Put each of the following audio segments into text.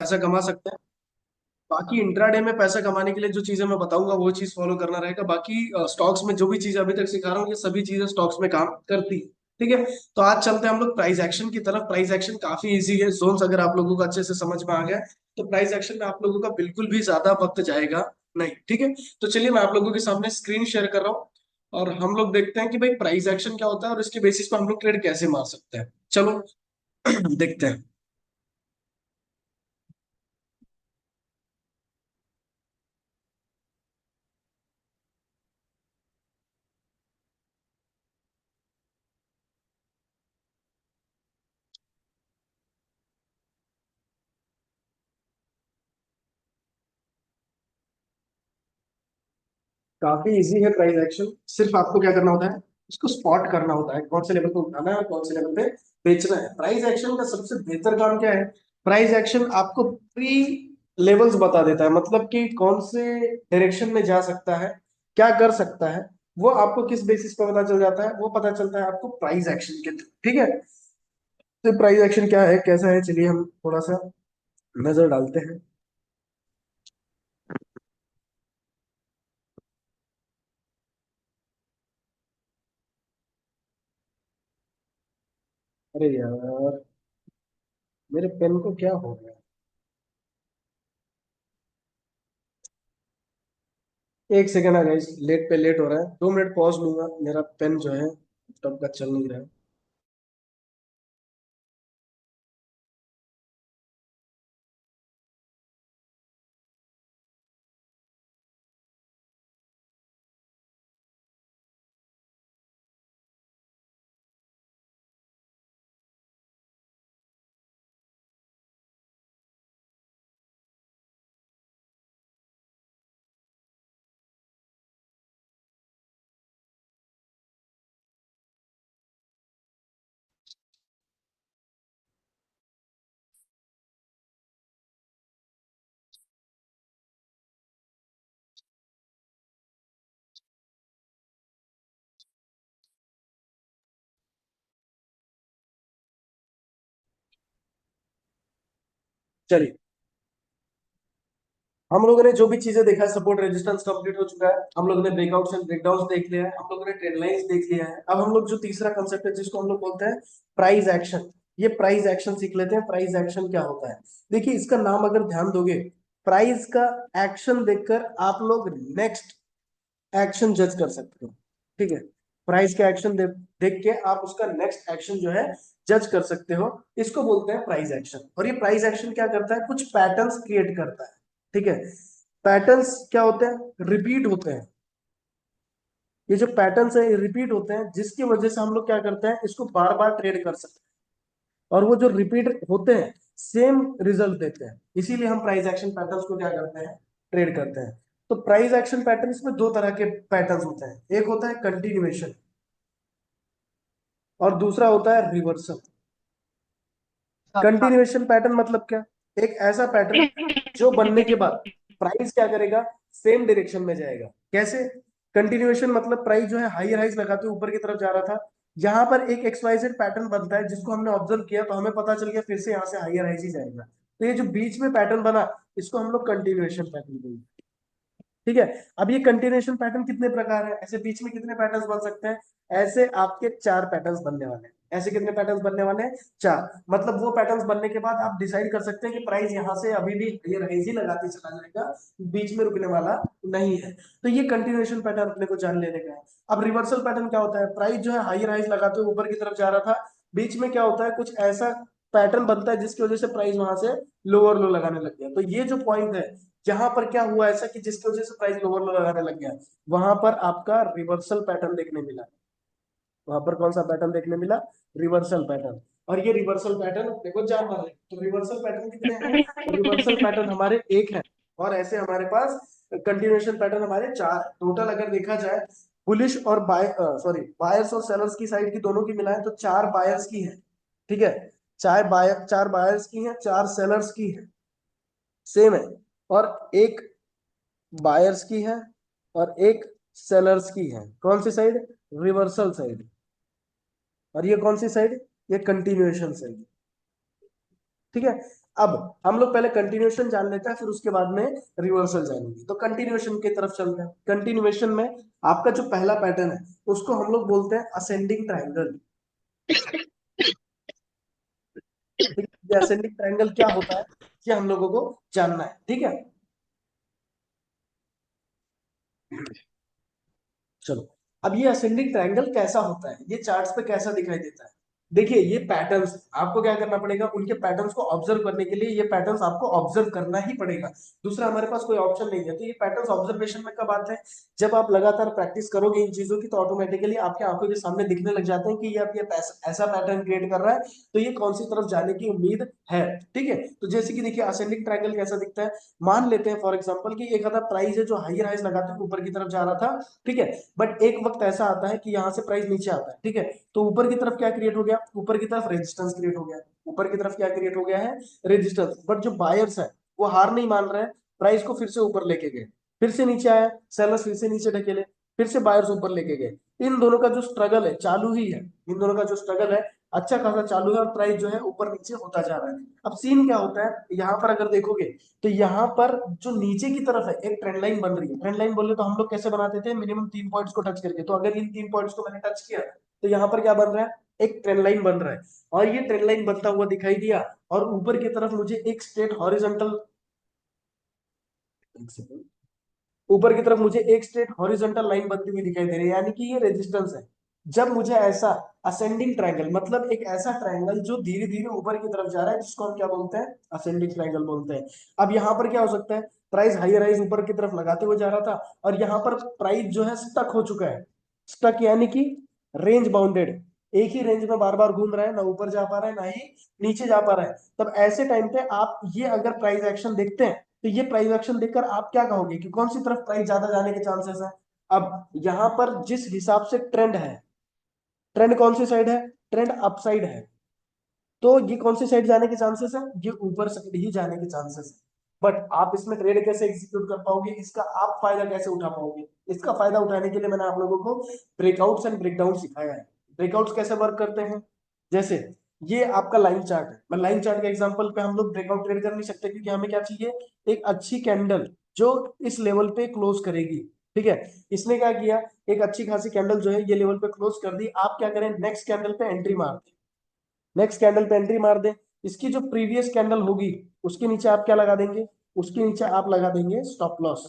पैसा कमा सकते हैं। बाकी इंट्राडे में पैसा कमाने के लिए जो चीजें मैं बताऊंगा वो चीज फॉलो करना रहेगा। बाकी स्टॉक्स में जो भी चीजें अभी तक सिखा रहा हूँ ये सभी चीजें स्टॉक्स में काम करती है। ठीक है। तो आज चलते हैं हम लोग प्राइस एक्शन की तरफ। प्राइस एक्शन काफी इजी है। जोन्स अगर आप लोगों को अच्छे से समझ में आ गया तो प्राइस एक्शन में आप लोगों का बिल्कुल भी ज्यादा वक्त जाएगा नहीं। ठीक है। तो चलिए मैं आप लोगों के सामने स्क्रीन शेयर कर रहा हूँ और हम लोग देखते हैं कि भाई प्राइस एक्शन क्या होता है और इसके बेसिस पर हम लोग ट्रेड कैसे मार सकते हैं। चलो देखते हैं। काफी इजी है प्राइस एक्शन। सिर्फ आपको क्या करना होता है, उसको स्पॉट करना होता है, कौन से लेवल पे उठाना है और कौन से लेवल पे बेचना है। प्राइस एक्शन का सबसे बेहतर काम क्या है, प्राइस एक्शन आपको प्री लेवल्स बता देता है। मतलब कि कौन से डायरेक्शन में जा सकता है, क्या कर सकता है, वो आपको किस बेसिस पे पता चल जाता है, वो पता चलता है आपको प्राइस एक्शन के थ्रू। ठीक है। तो प्राइस एक्शन क्या है, कैसा है, चलिए हम थोड़ा सा नजर डालते हैं। अरे यार, मेरे पेन को क्या हो गया। एक सेकेंड है गाइस, लेट पे लेट हो रहा है, 2 मिनट पॉज लूंगा, मेरा पेन जो है तब का चल नहीं रहा है। चलिए, हम लोगों ने जो भी चीजें देखा, सपोर्ट रेजिस्टेंस कंप्लीट हो चुका है, हम लोगों ने ब्रेकआउट्स एंड ब्रेकडाउन्स देख लिया है, हम लोगों ने ट्रेंड लाइंस देख लिया है। अब हम लोग जो तीसरा कंसेप्ट है जिसको हम लोग बोलते हैं प्राइस एक्शन, ये प्राइस एक्शन सीख लेते हैं। प्राइस एक्शन क्या होता है, देखिए इसका नाम अगर ध्यान दोगे, प्राइस का एक्शन देखकर आप लोग नेक्स्ट एक्शन जज कर सकते हो। ठीक है। प्राइस के एक्शन देख के आप उसका नेक्स्ट एक्शन जो है जज कर सकते हो। इसको बोलते हैं प्राइस एक्शन। और ये प्राइस एक्शन क्या करता है, कुछ पैटर्न्स क्रिएट करता है। ठीक है। पैटर्न्स क्या होते हैं, रिपीट होते हैं। ये जो पैटर्न्स है ये रिपीट होते हैं, जिसकी वजह से हम लोग क्या करते हैं, इसको बार बार ट्रेड कर सकते हैं। और वो जो रिपीट होते हैं सेम रिजल्ट देते हैं, इसीलिए हम प्राइस एक्शन पैटर्न्स को क्या करते हैं, ट्रेड करते हैं। तो प्राइस एक्शन पैटर्न्स में दो तरह के पैटर्न्स होते हैं, एक होता है कंटिन्यूएशन और दूसरा होता है रिवर्सल। कंटिन्यूएशन पैटर्न मतलब क्या, एक ऐसा पैटर्न जो बनने के बाद प्राइस क्या करेगा, सेम डायरेक्शन में जाएगा। कैसे, कंटिन्यूएशन मतलब प्राइस जो है हायर हाइज लगाते हुए ऊपर की तरफ जा रहा था, यहाँ पर एक एक्सवाइजेड पैटर्न बनता है जिसको हमने ऑब्जर्व किया तो हमें पता चल गया फिर से यहाँ से हायर हाइज ही जाएगा। तो ये जो बीच में पैटर्न बना इसको हम लोग कंटिन्यूएशन पैटर्न बोलते हैं। ठीक है। अब ये कंटिन्यूएशन पैटर्न कितने प्रकार है, ऐसे बीच में कितने पैटर्न्स बन सकते हैं, ऐसे आपके 4 पैटर्न्स बनने वाले हैं। ऐसे कितने पैटर्न्स बनने वाले हैं, 4। मतलब वो पैटर्न्स बनने के बाद आप डिसाइड कर सकते हैं कि प्राइस यहाँ से अभी भी ये रेंज ही लगाते चला जाएगा, बीच में रुकने वाला नहीं है। तो ये कंटिन्यूएशन पैटर्न अपने को जान लेने का है। अब रिवर्सल पैटर्न क्या होता है, प्राइस जो है हायर हाइज लगाते हुए ऊपर की तरफ जा रहा था, बीच में क्या होता है, कुछ ऐसा पैटर्न बनता है जिसकी वजह से प्राइस वहां से लोअर लो लगाने लग गया। तो ये जो पॉइंट है जहां पर क्या हुआ ऐसा कि जिसकी वजह से प्राइस लोअर लो लगाने लग गया, वहां पर आपका रिवर्सल पैटर्न देखने मिला। वहां पर कौन सा पैटर्न देखने मिला, रिवर्सल पैटर्न। और ये रिवर्सल पैटर्न देखो जानना है, तो रिवर्सल पैटर्न कितने हैं, रिवर्सल पैटर्न हमारे एक है, और ऐसे हमारे पास कंटिन्यूएशन पैटर्न हमारे 4 टोटल। अगर देखा जाए बुलिश और बाय सॉरी बायर्स और सेलर्स की साइड की दोनों की मिलाएं तो 4 बायर्स की है। ठीक है। 4 बायर्स की है, 4 सेलर्स की है, सेम है। और एक बायर्स की है और एक सेलर्स की है, कौन सी साइड, रिवर्सल साइड। और ये कौन सी साइड, ये कंटिन्यूएशन साइड। ठीक है। अब हम लोग पहले कंटिन्यूएशन जान लेते हैं, फिर उसके बाद में रिवर्सल जानेंगे। तो कंटिन्यूएशन की तरफ चलते हैं। कंटिन्यूएशन में आपका जो पहला पैटर्न है उसको हम लोग बोलते हैं असेंडिंग ट्रायंगल। ये असेंडिंग ट्रायंगल क्या होता है ये हम लोगों को जानना है, ठीक है। चलो, अब ये असेंडिंग ट्रायंगल कैसा होता है, ये चार्ट्स पे कैसा दिखाई देता है। देखिए ये पैटर्न्स आपको क्या करना पड़ेगा, उनके पैटर्न्स को ऑब्जर्व करने के लिए ये पैटर्न्स आपको ऑब्जर्व करना ही पड़ेगा। दूसरा हमारे पास कोई ऑप्शन नहीं है। तो ये पैटर्न्स ऑब्जर्वेशन में कब आते हैं, जब आप लगातार प्रैक्टिस करोगे इन चीजों की, तो ऑटोमेटिकली आपके आंखों के सामने दिखने लग जाते हैं कि ये अब ये ऐसा पैटर्न क्रिएट कर रहा है, तो ये कौन सी तरफ जाने की उम्मीद है। ठीक है, तो जैसे कि देखिए असेंडिंग ट्रायंगल कैसा दिखता है। मान लेते हैं फॉर एग्जांपल कि एक आधा प्राइस है जो हायर हाइज लगाते हुए ऊपर की तरफ जा रहा था, ठीक है। बट एक वक्त ऐसा आता है कि यहाँ से प्राइस नीचे आता है, ठीक है। तो ऊपर की तरफ क्या क्रिएट हो गया, ऊपर की तरफ रेजिस्टेंस क्रिएट हो गया। ऊपर की तरफ क्या क्रिएट हो गया है, रेजिस्टेंस। बट जो बायर्स है वो हार नहीं मान रहे हैं, प्राइस को फिर से ऊपर लेके गए, फिर से नीचे आया, सेलर्स फिर से नीचे ढकेले, फिर से बायर्स ऊपर लेके गए। इन दोनों का जो स्ट्रगल है चालू ही है, इन दोनों का जो स्ट्रगल है अच्छा खासा चालू है, और प्राइस जो है ऊपर नीचे होता जा रहा है। अब सीन क्या होता है यहाँ पर अगर देखोगे, तो यहाँ पर जो नीचे की तरफ है एक ट्रेंड लाइन बन रही है। ट्रेंड लाइन बोले तो हम लोग कैसे बनाते थे, मिनिमम 3 पॉइंट्स को टच करके। तो अगर इन 3 पॉइंट्स को मैंने टच किया, तो यहाँ पर क्या बन रहा है, एक ट्रेंड लाइन बन रहा है। और ये ट्रेंड लाइन बनता हुआ दिखाई दिया, और ऊपर की तरफ मुझे एक स्ट्रेट हॉरिजॉन्टल, ऊपर की तरफ मुझे एक स्ट्रेट हॉरिजॉन्टल लाइन बनती हुई दिखाई दे रही है, यानी कि ये रेजिस्टेंस है। जब मुझे ऐसा असेंडिंग ट्रायंगल, मतलब एक ऐसा ट्रायंगल जो धीरे धीरे ऊपर की तरफ जा रहा है, जिसको हम क्या बोलते हैं, असेंडिंग ट्रायंगल बोलते हैं। अब यहाँ पर क्या हो सकता है, प्राइस हाई राइज ऊपर की तरफ लगाते हुए जा रहा था, और यहाँ पर प्राइस जो है स्टक हो चुका है। स्टक यानी कि रेंज बाउंडेड, एक ही रेंज में बार बार घूम रहा है, ना ऊपर जा पा रहा है ना ही नीचे जा पा रहा है। तब ऐसे टाइम पे आप ये अगर प्राइस एक्शन देखते हैं, तो ये प्राइस एक्शन देखकर आप क्या कहोगे कि कौन सी तरफ प्राइस ज्यादा जाने के चांसेस है। अब यहां पर जिस हिसाब से ट्रेंड है, ट्रेंड कौन सी साइड है, ट्रेंड अपसाइड है, तो ये कौन सी साइड जाने के चांसेस है, ये ऊपर साइड ही जाने के चांसेस है। बट आप इसमें ट्रेड कैसे एग्जीक्यूट कर पाओगे, इसका आप फायदा कैसे उठा पाओगे, इसका फायदा उठाने के लिए मैंने आप लोगों को ब्रेकआउट्स एंड ब्रेकडाउन सिखाया है। ब्रेकआउट्स कैसे वर्क करते हैं, जैसे ये आपका लाइन चार्ट है। मैं लाइन चार्ट के एग्जांपल पे हम लोग ब्रेकआउट ट्रेड कर नहीं सकते, क्योंकि हमें क्या चाहिए, एक अच्छी कैंडल जो इस लेवल पे क्लोज करेगी, ठीक है। इसने क्या किया, एक अच्छी खासी कैंडल जो है ये लेवल पे क्लोज कर दी। आप क्या करें, नेक्स्ट कैंडल पे एंट्री मार दें, नेक्स्ट कैंडल पे एंट्री मार दें। इसकी जो प्रीवियस कैंडल होगी उसके नीचे आप क्या लगा देंगे, उसके नीचे आप लगा देंगे स्टॉप लॉस,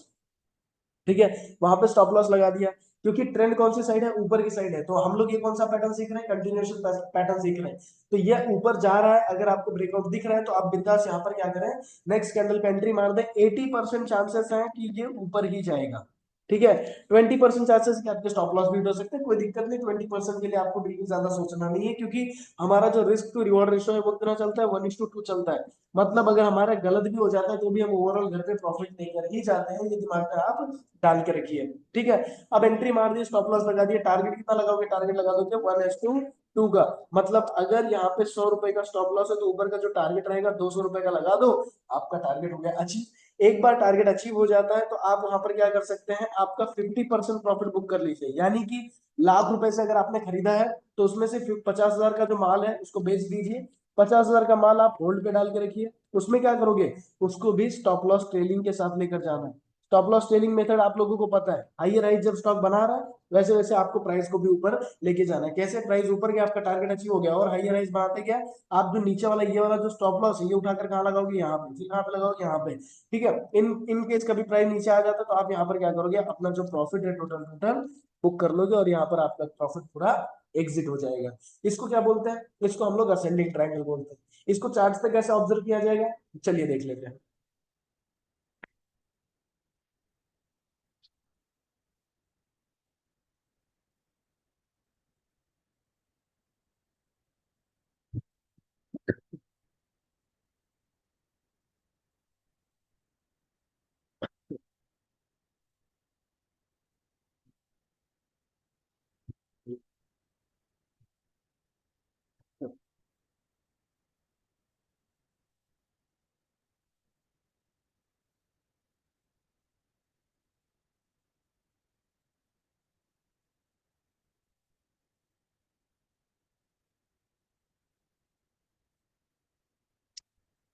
ठीक है। वहां पे स्टॉप लॉस लगा दिया, क्योंकि ट्रेंड कौन सी साइड है, ऊपर की साइड है। तो हम लोग ये कौन सा पैटर्न सीख रहे हैं, कंटिन्यूएशन पैटर्न सीख रहे हैं। तो ये ऊपर जा रहा है, अगर आपको ब्रेकआउट दिख रहा है तो आप बिंदास यहाँ पर क्या करें, नेक्स्ट कैंडल पे एंट्री मार दें। 80% चांसेस है कि ये ऊपर ही जाएगा, ठीक है। 20% चांसेस कि आपके स्टॉप लॉस भी हो सकते हैं, कोई दिक्कत नहीं। 20% के लिए आपको बिल्कुल ज्यादा सोचना नहीं है, क्योंकि हमारा जो रिस्क टू रिवॉर्ड रेशो है वो कितना चलता है, 1:2 चलता है। मतलब अगर हमारा गलत भी हो जाता है तो भी हम ओवरऑल घर पे प्रॉफिट नहीं कर ही जाते हैं, ये दिमाग में आप डाल के रखिए, ठीक है। अब एंट्री मार दी, स्टॉप लॉस लगा दिया, टारगेट कितना लगाओगे, टारगेट लगा दोगे 1:2 का। मतलब अगर यहाँ पे 100 रुपए का स्टॉप लॉस है, तो ऊपर का जो टारगेट रहेगा 200 रुपए का लगा दो, आपका टारगेट हो गया अचीव। एक बार टारगेट अचीव हो जाता है तो आप वहां पर क्या कर सकते हैं, आपका 50% प्रॉफिट बुक कर लीजिए। यानी कि लाख रुपए से अगर आपने खरीदा है, तो उसमें से 50,000 का जो माल है उसको बेच दीजिए। 50,000 का माल आप होल्ड पे डाल के रखिए। उसमें क्या करोगे, उसको भी स्टॉप लॉस ट्रेलिंग के साथ लेकर जाना है। स्टॉप लॉस ट्रेलिंग मेथड आप लोगों को पता है, हाइयर हाइज जब स्टॉक बना रहा है, वैसे वैसे आपको प्राइस को भी ऊपर लेके जाना है। कैसे, प्राइस ऊपर गया, आपका टारगेट अचीव हो गया, और हाइयर हाइज बनाते क्या, आप जो नीचे वाला ये वाला जो स्टॉप लॉस है ये उठाकर कहाँ लगाओगे, यहाँ पे, फिर कहाँ पे लगाओगे, यहाँ पे, ठीक है। इन इन केस कभी प्राइस नीचे आ जाता है, तो आप यहाँ पर क्या करोगे, अपना जो प्रॉफिट है टोटल टोटल बुक कर लोगे, और यहाँ पर आपका प्रॉफिट पूरा एग्जिट हो जाएगा। इसको क्या बोलते हैं, इसको हम लोग असेंडिंग ट्रायंगल बोलते हैं। इसको चार्ट पे कैसे ऑब्जर्व किया जाएगा, चलिए देख लेते हैं।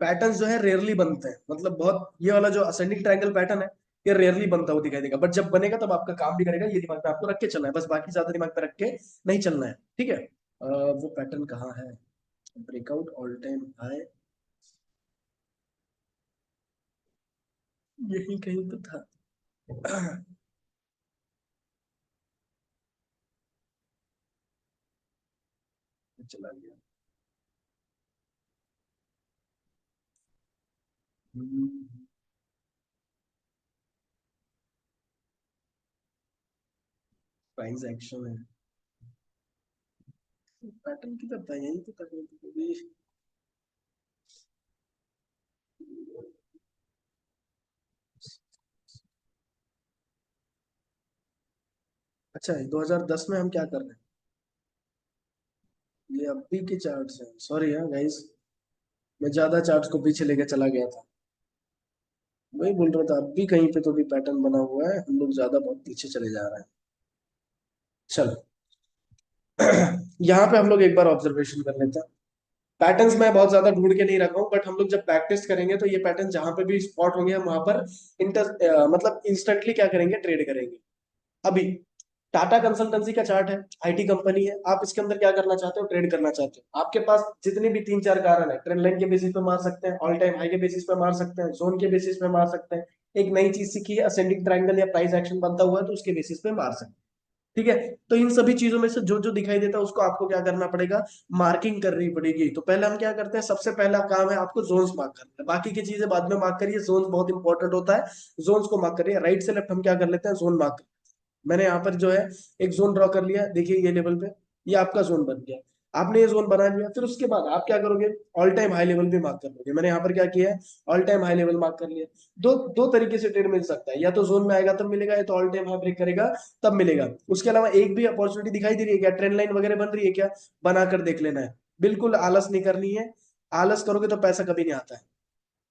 पैटर्न जो है रेयरली बनते हैं, मतलब बहुत, ये वाला जो असेंडिंग ट्रायंगल पैटर्न है ये रेयरली बनता हुआ दिखाई देगा, बट जब बनेगा तब आपका काम भी करेगा, ये दिमाग में आपको रख के चलना है बस, बाकी ज्यादा दिमाग में रख के नहीं चलना है, ठीक है। वो पैटर्न कहाँ है, ब्रेकआउट ऑल टाइम हाई, यही कहीं तो था। चला गया। प्राइस एक्शन है, पैटर्न की तरफ था, यही तो तकनीक भी। अच्छा, 2010 में हम क्या कर रहे हैं, ये अभी के चार्ट्स हैं, सॉरी यार गाइस, मैं ज्यादा चार्ट्स को पीछे लेके चला गया था। वही बोल रहा था, अभी कहीं पे तो भी पैटर्न बना हुआ है, हम लोग ज्यादा बहुत पीछे चले जा रहे हैं। चलो। यहाँ पे हम लोग एक बार ऑब्जर्वेशन कर लेते हैं। पैटर्न्स मैं बहुत ज्यादा ढूंढ के नहीं रखा हूँ, बट हम लोग जब प्रैक्टिस करेंगे तो ये पैटर्न जहां पे भी स्पॉट होंगे हम वहां पर मतलब इंस्टेंटली क्या करेंगे, ट्रेड करेंगे। अभी टाटा कंसल्टेंसी का चार्ट है, आईटी कंपनी है, आप इसके अंदर क्या करना चाहते हो, ट्रेड करना चाहते हो, आपके पास जितने भी तीन चार कारण है, ट्रेंड लाइन के बेसिस पे मार सकते हैं, ऑल टाइम हाई के बेसिस पे मार सकते हैं, जोन के बेसिस पे मार सकते हैं, एक नई चीज सीखी है असेंडिंग ट्रायंगल या प्राइस एक्शन बनता हुआ है तो उसके बेसिस पे मार सकते हैं, ठीक है। तो इन सभी चीजों में से जो जो दिखाई देता है उसको आपको क्या करना पड़ेगा, मार्किंग करनी पड़ेगी। तो पहले हम क्या करते हैं, सबसे पहला काम है आपको जोन्स मार्क करना है, बाकी की चीजें बाद में मार्क करिए, जोन्स बहुत इंपॉर्टेंट होता है, जोन्स को मार्क करिए। राइट से लेफ्ट हम क्या कर लेते हैं, जोन मार्क। मैंने यहाँ पर जो है एक जोन ड्रॉ कर लिया, देखिए ये लेवल पे, ये आपका जोन बन गया। आपने ये जोन बना लिया, फिर उसके बाद आप क्या करोगे, ऑल टाइम हाई लेवल भी मार्क कर लोगे। मैंने यहाँ पर क्या किया है, all time high level mark कर लिया। दो दो तरीके से ट्रेड मिल सकता है, या तो जोन में आएगा तब मिलेगा, या तो ऑल टाइम हाई ब्रेक करेगा तब मिलेगा। उसके अलावा एक भी अपॉर्चुनिटी दिखाई दे रही है क्या, ट्रेंड लाइन वगैरह बन रही है क्या, बनाकर देख लेना है, बिल्कुल आलस नहीं करनी है। आलस करोगे तो पैसा कभी नहीं आता है।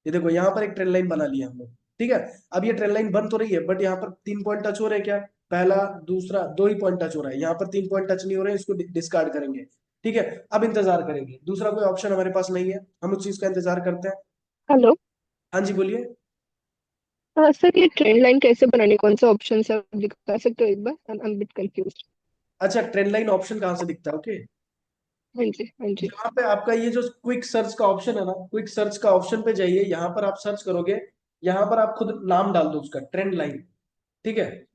ये देखो यहाँ पर एक ट्रेंड लाइन बना लिया हम लोग, ठीक है। अब ये ट्रेंड लाइन बन तो रही है, बट यहाँ पर 3 पॉइंट टच हो रहे हैं क्या, पहला दूसरा, दो ही पॉइंट टच हो रहा है, यहाँ पर 3 पॉइंट टच नहीं हो रहे हैं, इसको डिस्कार्ड करेंगे, ठीक है। अब इंतजार करेंगे, दूसरा कोई ऑप्शन हमारे पास नहीं है, हम उस चीज का इंतजार करते हैं। हेलो। हाँ जी बोलिए। हाँ सर, ये ट्रेंड लाइन कैसे बनानी, कौन सा ऑप्शन है, आप दिखा सकते हो एक बार, आई एम बिट कंफ्यूज। अच्छा, ट्रेंड लाइन ऑप्शन कहाँ से दिखता है, ओके। हाँ जी, हाँ जी। यहाँ पे आपका ये जो क्विक सर्च का ऑप्शन है ना, क्विक सर्च का ऑप्शन पे जाइए, यहाँ पर आप सर्च करोगे, यहाँ पर आप खुद नाम डाल दो उसका, ट्रेंड लाइन, ठीक है।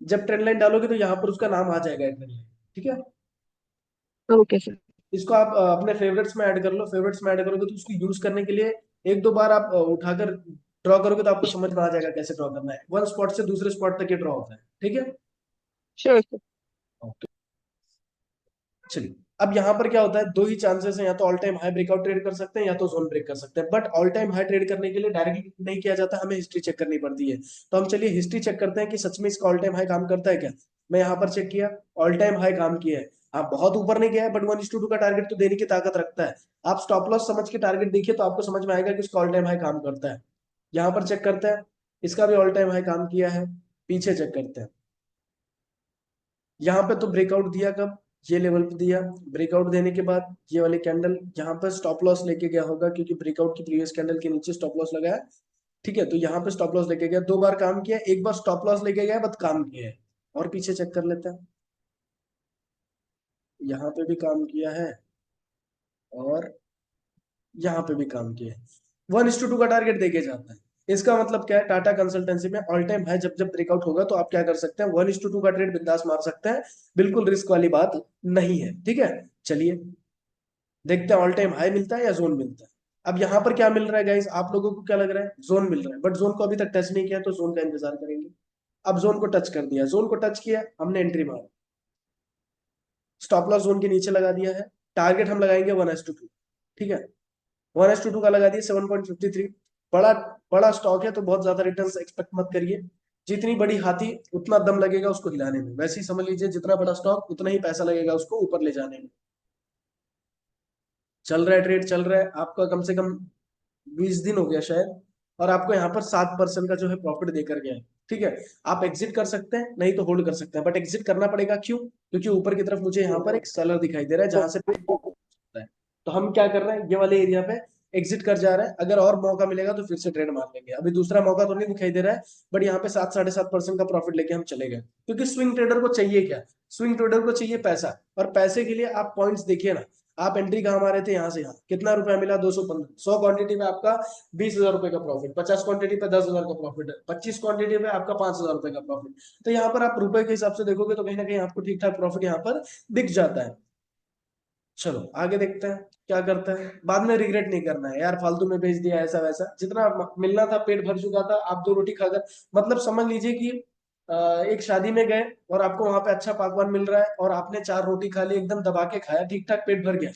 जब ट्रेंड लाइन डालोगे तो यहाँ पर उसका नाम आ जाएगा, ट्रेंड लाइन, ठीक है। Okay sir. इसको आप अपने फेवरेट्स में ऐड कर लो, फेवरेट्स में ऐड करोगे तो उसको यूज करने के लिए एक दो बार आप उठाकर ड्रॉ करोगे तो आपको समझ में आ जाएगा कैसे ड्रॉ करना है, वन स्पॉट से दूसरे स्पॉट तक ये ड्रॉ होता है, ठीक है। Sure sir. ओके, चलिए। अब यहाँ पर क्या होता है, दो ही चांसेस हैं, या तो all time high breakout trade कर सकते हैं, या तो जोन ब्रेक कर सकते हैं, but all time high trade करने के लिए डायरेक्टली नहीं किया जाता, हमें हिस्ट्री चेक करनी पड़ती है। तो हम चलिए हिस्ट्री चेक करते हैं कि सच में इसका ऑल टाइम हाई काम करता है क्या। मैं यहाँ पर चेक किया, ऑल टाइम हाई काम किया है। हाँ, बहुत ऊपर नहीं गया है, बट 1:2 का टारगेट तो देने की ताकत रखता है। आप स्टॉप लॉस समझ के टारगेट देखिए तो आपको समझ में आएगा कि उसका ऑल टाइम हाई काम करता है। यहाँ पर चेक करते हैं, इसका भी ऑल टाइम हाई काम किया है। पीछे चेक करते हैं, यहाँ पे तो ब्रेकआउट दिया कब, ये लेवल पे दिया, ब्रेकआउट देने के बाद ये वाले कैंडल यहाँ पर स्टॉप लॉस लेके गया होगा, क्योंकि ब्रेकआउट की प्रीवियस कैंडल के नीचे स्टॉप लॉस लगा है, ठीक है। तो यहाँ पे स्टॉप लॉस लेके गया, दो बार काम किया, एक बार स्टॉप लॉस लेके गया बट काम किया है। और पीछे चेक कर लेते हैं, यहाँ पे भी काम किया है, और यहाँ पे भी काम किया है। 1:2 का टारगेट देके जाता है। इसका मतलब क्या है, टाटा कंसल्टेंसी में ऑल टाइम है, जब जब ब्रेकआउट होगा तो आप क्या कर सकते हैं, 1:2 का ट्रेड बिंदास मार सकते हैं, बिल्कुल रिस्क वाली बात नहीं है, ठीक है। चलिए देखते हैं ऑल टाइम हाई मिलता है या जोन मिलता है। अब यहाँ पर क्या मिल रहा है गाइस, आप लोगों को क्या लग रहा है, जोन मिल रहा है, बट जोन को अभी तक टच नहीं किया, तो जोन का इंतजार करेंगे। अब जोन को टच कर दिया, जोन को टच किया, हमने एंट्री मारा, स्टॉप लॉस जोन के नीचे लगा दिया है, टारगेट हम लगाएंगे 1:2, ठीक है। 1:2 का लगा दिया 7.53। बड़ा बड़ा स्टॉक है तो बहुत ज्यादा रिटर्न एक्सपेक्ट मत करिए, जितनी बड़ी हाथी उतना दम लगेगा उसको हिलाने में, वैसे ही समझ लीजिए जितना बड़ा स्टॉक उतना ही पैसा लगेगा उसको ऊपर ले जाने में। चल रहा है, ट्रेड चल रहा है आपका, कम से कम 20 दिन हो गया शायद, और आपको यहाँ पर 7% का जो है प्रॉफिट देकर गया है, ठीक है। आप एग्जिट कर सकते हैं, नहीं तो होल्ड कर सकते हैं, बट एग्जिट करना पड़ेगा, क्यों, क्योंकि ऊपर की तरफ मुझे यहाँ पर एक सेलर दिखाई दे रहा है जहां से है। तो हम क्या कर रहे हैं, ये वाले एरिया पे एग्जिट कर जा रहा है, अगर और मौका मिलेगा तो फिर से ट्रेड मार लेंगे। अभी दूसरा मौका तो नहीं दिखाई दे रहा है, बट यहाँ पे 7-7.5% का प्रॉफिट लेके हम चले गए, क्योंकि स्विंग ट्रेडर को चाहिए क्या, स्विंग ट्रेडर को चाहिए पैसा, और पैसे के लिए आप पॉइंट्स देखिए ना, आप एंट्री कहाँ मारे थे, यहाँ से यहाँ कितना रुपया मिला, 215, 100 क्वांटिटी में आपका 20,000 रुपए का प्रॉफिट, 50 क्वांटिटी पे 10,000 का प्रॉफिट, 25 क्वांटिटी में आपका 5,000 रुपए का प्रॉफिट। तो यहाँ पर आप रुपए के हिसाब से देखोगे तो कहीं ना कहीं आपको ठीक ठाक प्रॉफिट यहाँ पर दिख जाता है। चलो आगे देखते हैं क्या करता है। बाद में रिग्रेट नहीं करना है यार, फालतू में भेज दिया ऐसा वैसा, जितना मिलना था पेट भर चुका था, आप 2 रोटी खाकर, मतलब समझ लीजिए कि एक शादी में गए और आपको वहां पे अच्छा पकवान मिल रहा है और आपने 4 रोटी खा ली, एकदम दबा के खाया, ठीक ठाक पेट भर गया।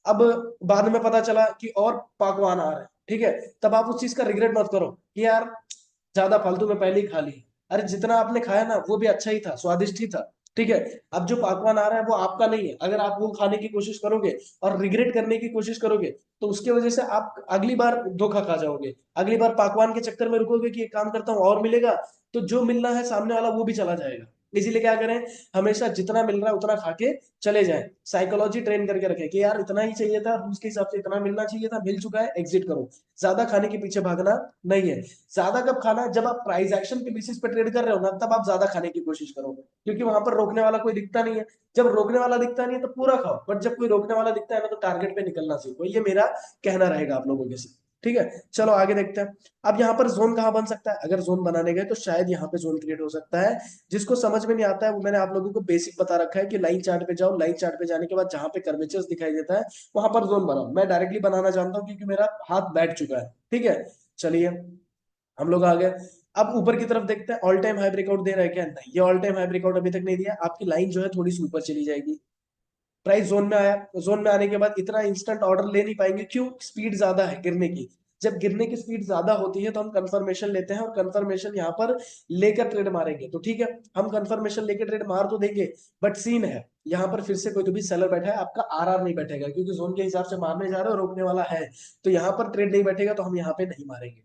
अब बाद में पता चला कि और पकवान आ रहे हैं, ठीक है, तब आप उस चीज का रिग्रेट मत करो कि यार ज्यादा फालतू में पहले ही खा ली। अरे जितना आपने खाया ना वो भी अच्छा ही था, स्वादिष्ट ही था, ठीक है। अब जो पकवान आ रहा है वो आपका नहीं है, अगर आप वो खाने की कोशिश करोगे और रिग्रेट करने की कोशिश करोगे तो उसके वजह से आप अगली बार धोखा खा जाओगे, अगली बार पकवान के चक्कर में रुकोगे कि एक काम करता हूँ और मिलेगा, तो जो मिलना है सामने वाला वो भी चला जाएगा। इसीलिए क्या करें, हमेशा जितना मिल रहा है उतना खा के चले जाएं, साइकोलॉजी ट्रेन करके रखें कि यार इतना ही चाहिए था, उसके हिसाब से इतना मिलना चाहिए था, मिल चुका है, एग्जिट करो। ज्यादा खाने के पीछे भागना नहीं है। ज्यादा कब खाना है, जब आप प्राइस एक्शन के बेसिस पे ट्रेड कर रहे हो ना, तब आप ज्यादा खाने की कोशिश करोगे, क्योंकि वहां पर रोकने वाला कोई दिखता नहीं है। जब रोकने वाला दिखता नहीं है तो पूरा खाओ, बट जब कोई रोकने वाला दिखता है ना तो टारगेट पे निकलना सीखो, ये मेरा कहना रहेगा आप लोगों के साथ, ठीक है। चलो आगे देखते हैं। अब यहाँ पर जोन कहाँ बन सकता है, अगर जोन बनाने गए तो शायद यहाँ पे जोन क्रिएट हो सकता है। जिसको समझ में नहीं आता है वो मैंने आप लोगों को बेसिक बता रखा है कि लाइन चार्ट पे जाओ, लाइन चार्ट पे जाने के बाद जहां पे कर्वेचर्स दिखाई देता है वहां पर जोन बनाओ। मैं डायरेक्टली बनाना जानता हूँ क्योंकि मेरा हाथ बैठ चुका है, ठीक है। चलिए हम लोग आ गए। अब ऊपर की तरफ देखते हैं, ऑल टाइम हाई ब्रेकआउट दे रहा है क्या, नहीं, ये ऑल टाइम हाई ब्रेकआउट अभी तक नहीं दिया। आपकी लाइन जो है थोड़ी सी ऊपर चली जाएगी, प्राइस जोन में आया, जोन में आने के बाद इतना इंस्टेंट ऑर्डर ले नहीं पाएंगे, क्यों, स्पीड ज्यादा है गिरने की। जब गिरने की स्पीड ज्यादा होती है तो हम कंफर्मेशन लेते हैं और कंफर्मेशन यहाँ पर लेकर ट्रेड मारेंगे, तो ठीक है, हम कंफर्मेशन लेकर ट्रेड मार तो देंगे, बट सीन है यहाँ पर फिर से कोई तो भी सेलर बैठा है, आपका आरआर नहीं बैठेगा, क्योंकि जोन के हिसाब से मारने जा रहे हो, रोकने वाला है, तो यहाँ पर ट्रेड नहीं बैठेगा, तो हम यहाँ पे नहीं मारेंगे।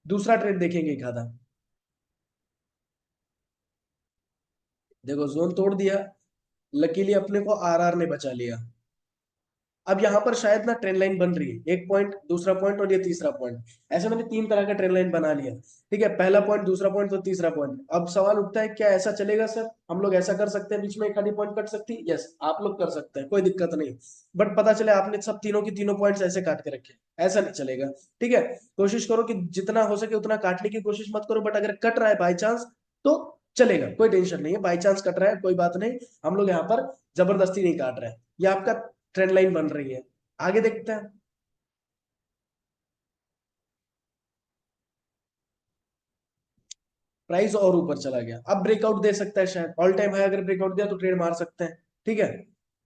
दूसरा ट्रेड देखेंगे एक आधा। देखो जोन तोड़ दिया, लकीली अपने को आरआर ने बचा लिया। अब यहाँ पर शायद ना ट्रेंड लाइन बन रही है, एक पॉइंट, दूसरा पॉइंट और ये तीसरा पॉइंट, ऐसे मैंने 3 तरह का ट्रेंड लाइन बना लिया, ठीक है, पहला पॉइंट, दूसरा पॉइंट, तो तीसरा पॉइंट। अब सवाल उठता है क्या ऐसा चलेगा सर, हम लोग ऐसा कर सकते हैं, बीच में एक आधी पॉइंट कट सकती है, यस आप लोग कर सकते हैं, कोई दिक्कत नहीं, बट पता चले आपने सब तीनों की तीनों पॉइंट्स ऐसे काट के रखे, ऐसा नहीं चलेगा, ठीक है। कोशिश करो कि जितना हो सके उतना काटने की कोशिश मत करो, बट अगर कट रहा है बाई चांस तो चलेगा, कोई टेंशन नहीं है, बाई चांस कट रहा है कोई बात नहीं, हम लोग यहाँ पर जबरदस्ती नहीं काट रहे हैं, ये आपका ट्रेंड लाइन बन रही है। आगे देखते हैं। प्राइस और ऊपर चला गया, अब ब्रेकआउट दे सकता है शायद, ऑल टाइम हाई अगर ब्रेकआउट दिया तो ट्रेड मार सकते हैं, ठीक है।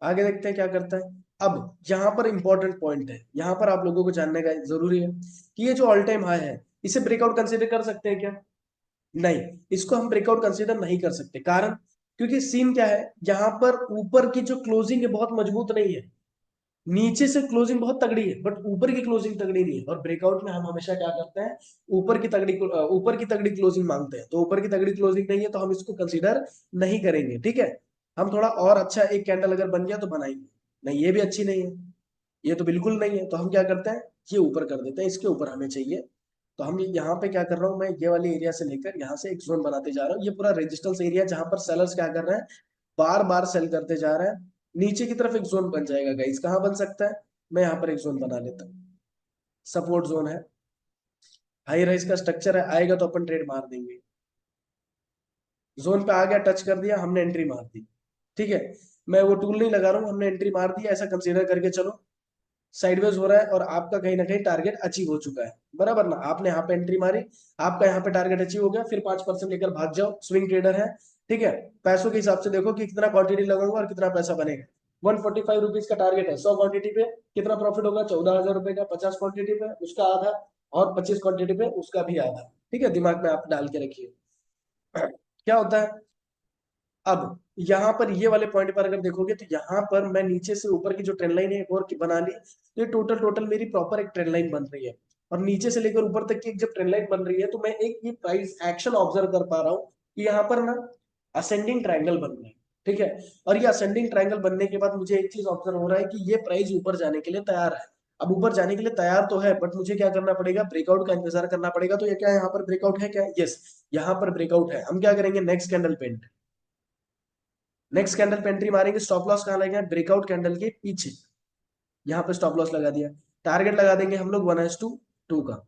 आगे देखते हैं क्या करता है। अब यहाँ पर इंपॉर्टेंट पॉइंट है, यहाँ पर आप लोगों को जानने का जरूरी है कि ये जो ऑल टाइम हाई है इसे ब्रेकआउट कंसीडर कर सकते हैं क्या, नहीं, इसको हम ब्रेकआउट कंसीडर नहीं कर सकते, कारण क्योंकि सीन क्या है, यहाँ पर ऊपर की जो क्लोजिंग है बहुत मजबूत नहीं है, नीचे से क्लोजिंग बहुत तगड़ी है बट ऊपर की क्लोजिंग तगड़ी नहीं है, और ब्रेकआउट में हम हमेशा क्या करते हैं, ऊपर की तगड़ी क्लोजिंग मांगते हैं, तो ऊपर की तगड़ी क्लोजिंग नहीं है तो हम इसको कंसीडर नहीं करेंगे, ठीक है। हम थोड़ा और अच्छा एक कैंडल अगर बन गया तो बनाएंगे, नहीं ये भी अच्छी नहीं है, ये तो बिल्कुल नहीं है, तो हम क्या करते हैं, ये ऊपर कर देते हैं, इसके ऊपर हमें चाहिए। तो हम यहाँ पे क्या कर रहा हूँ, मैं ये वाली एरिया से लेकर यहाँ से एक जोन बनाते जा रहा हूँ, ये पूरा रेजिस्टेंस एरिया जहां पर सेलर्स क्या कर रहे हैं, बार बार सेल करते जा रहे हैं। नीचे की तरफ एक जोन बन जाएगा गाइस, कहाँ बन सकता है, मैं यहाँ पर एक जोन बना लेता हूँ, सपोर्ट जोन है, हाई राइज का स्ट्रक्चर है, आएगा तो अपन ट्रेड मार देंगे। जोन पे आ गया, टच कर दिया, हमने एंट्री मार दी, ठीक है। मैं वो टूल नहीं लगा रहा हूँ, हमने एंट्री मार दी, ऐसा कंसीडर करके चलो। साइडवेज हो रहा है और आपका कहीं ना कहीं टारगेट अचीव हो चुका है, बराबर ना, आपने यहाँ पे एंट्री मारी, आपका यहाँ पे टारगेट अचीव हो गया, फिर 5% लेकर भाग जाओ, स्विंग ट्रेडर है, ठीक है। पैसों के हिसाब से देखो कि कितना क्वांटिटी लगाऊंगा और कितना पैसा बनेगा। 145 रुपीज का टारगेट है, 100 क्वांटिटी पे कितना प्रॉफिट होगा, 14,000 रुपए का, 50 क्वांटिटी पे उसका आधा, और 25 क्वांटिटी पे उसका भी आधा, ठीक है, दिमाग में आप डाल के रखिए। क्या होता है, अब यहाँ पर ये वाले पॉइंट पर अगर देखोगे तो यहाँ पर मैं नीचे से ऊपर की जो ट्रेंड लाइन है एक और की बना ली, तो ये टोटल टोटल मेरी प्रॉपर एक ट्रेंड लाइन बन रही है, और नीचे से लेकर ऊपर तक की एक जब ट्रेंड लाइन बन रही है तो मैं एक ये प्राइस एक्शन ऑब्जर्व कर पा रहा हूँ कि यहाँ पर ना असेंडिंग ट्रायंगल बन रहा है, ठीक है। और ये असेंडिंग ट्रायंगल बनने के बाद मुझे एक चीज ऑब्जर्व हो रहा है कि ये प्राइस ऊपर जाने के लिए तैयार है, अब ऊपर जाने के लिए तैयार तो है, बट मुझे क्या करना पड़ेगा, ब्रेकआउट का इंतजार करना पड़ेगा। तो ये क्या यहाँ पर ब्रेकआउट है क्या? यस, यहाँ पर ब्रेकआउट है। हम क्या करेंगे, next candle paint, next candle पे एंट्री मारेंगे। स्टॉप लॉस कहाँ लगेगा, ब्रेकआउट कैंडल के पीछे, यहाँ पे स्टॉप लॉस लगा दिया। टारगेट लगा देंगे हम लोग 1:2 का,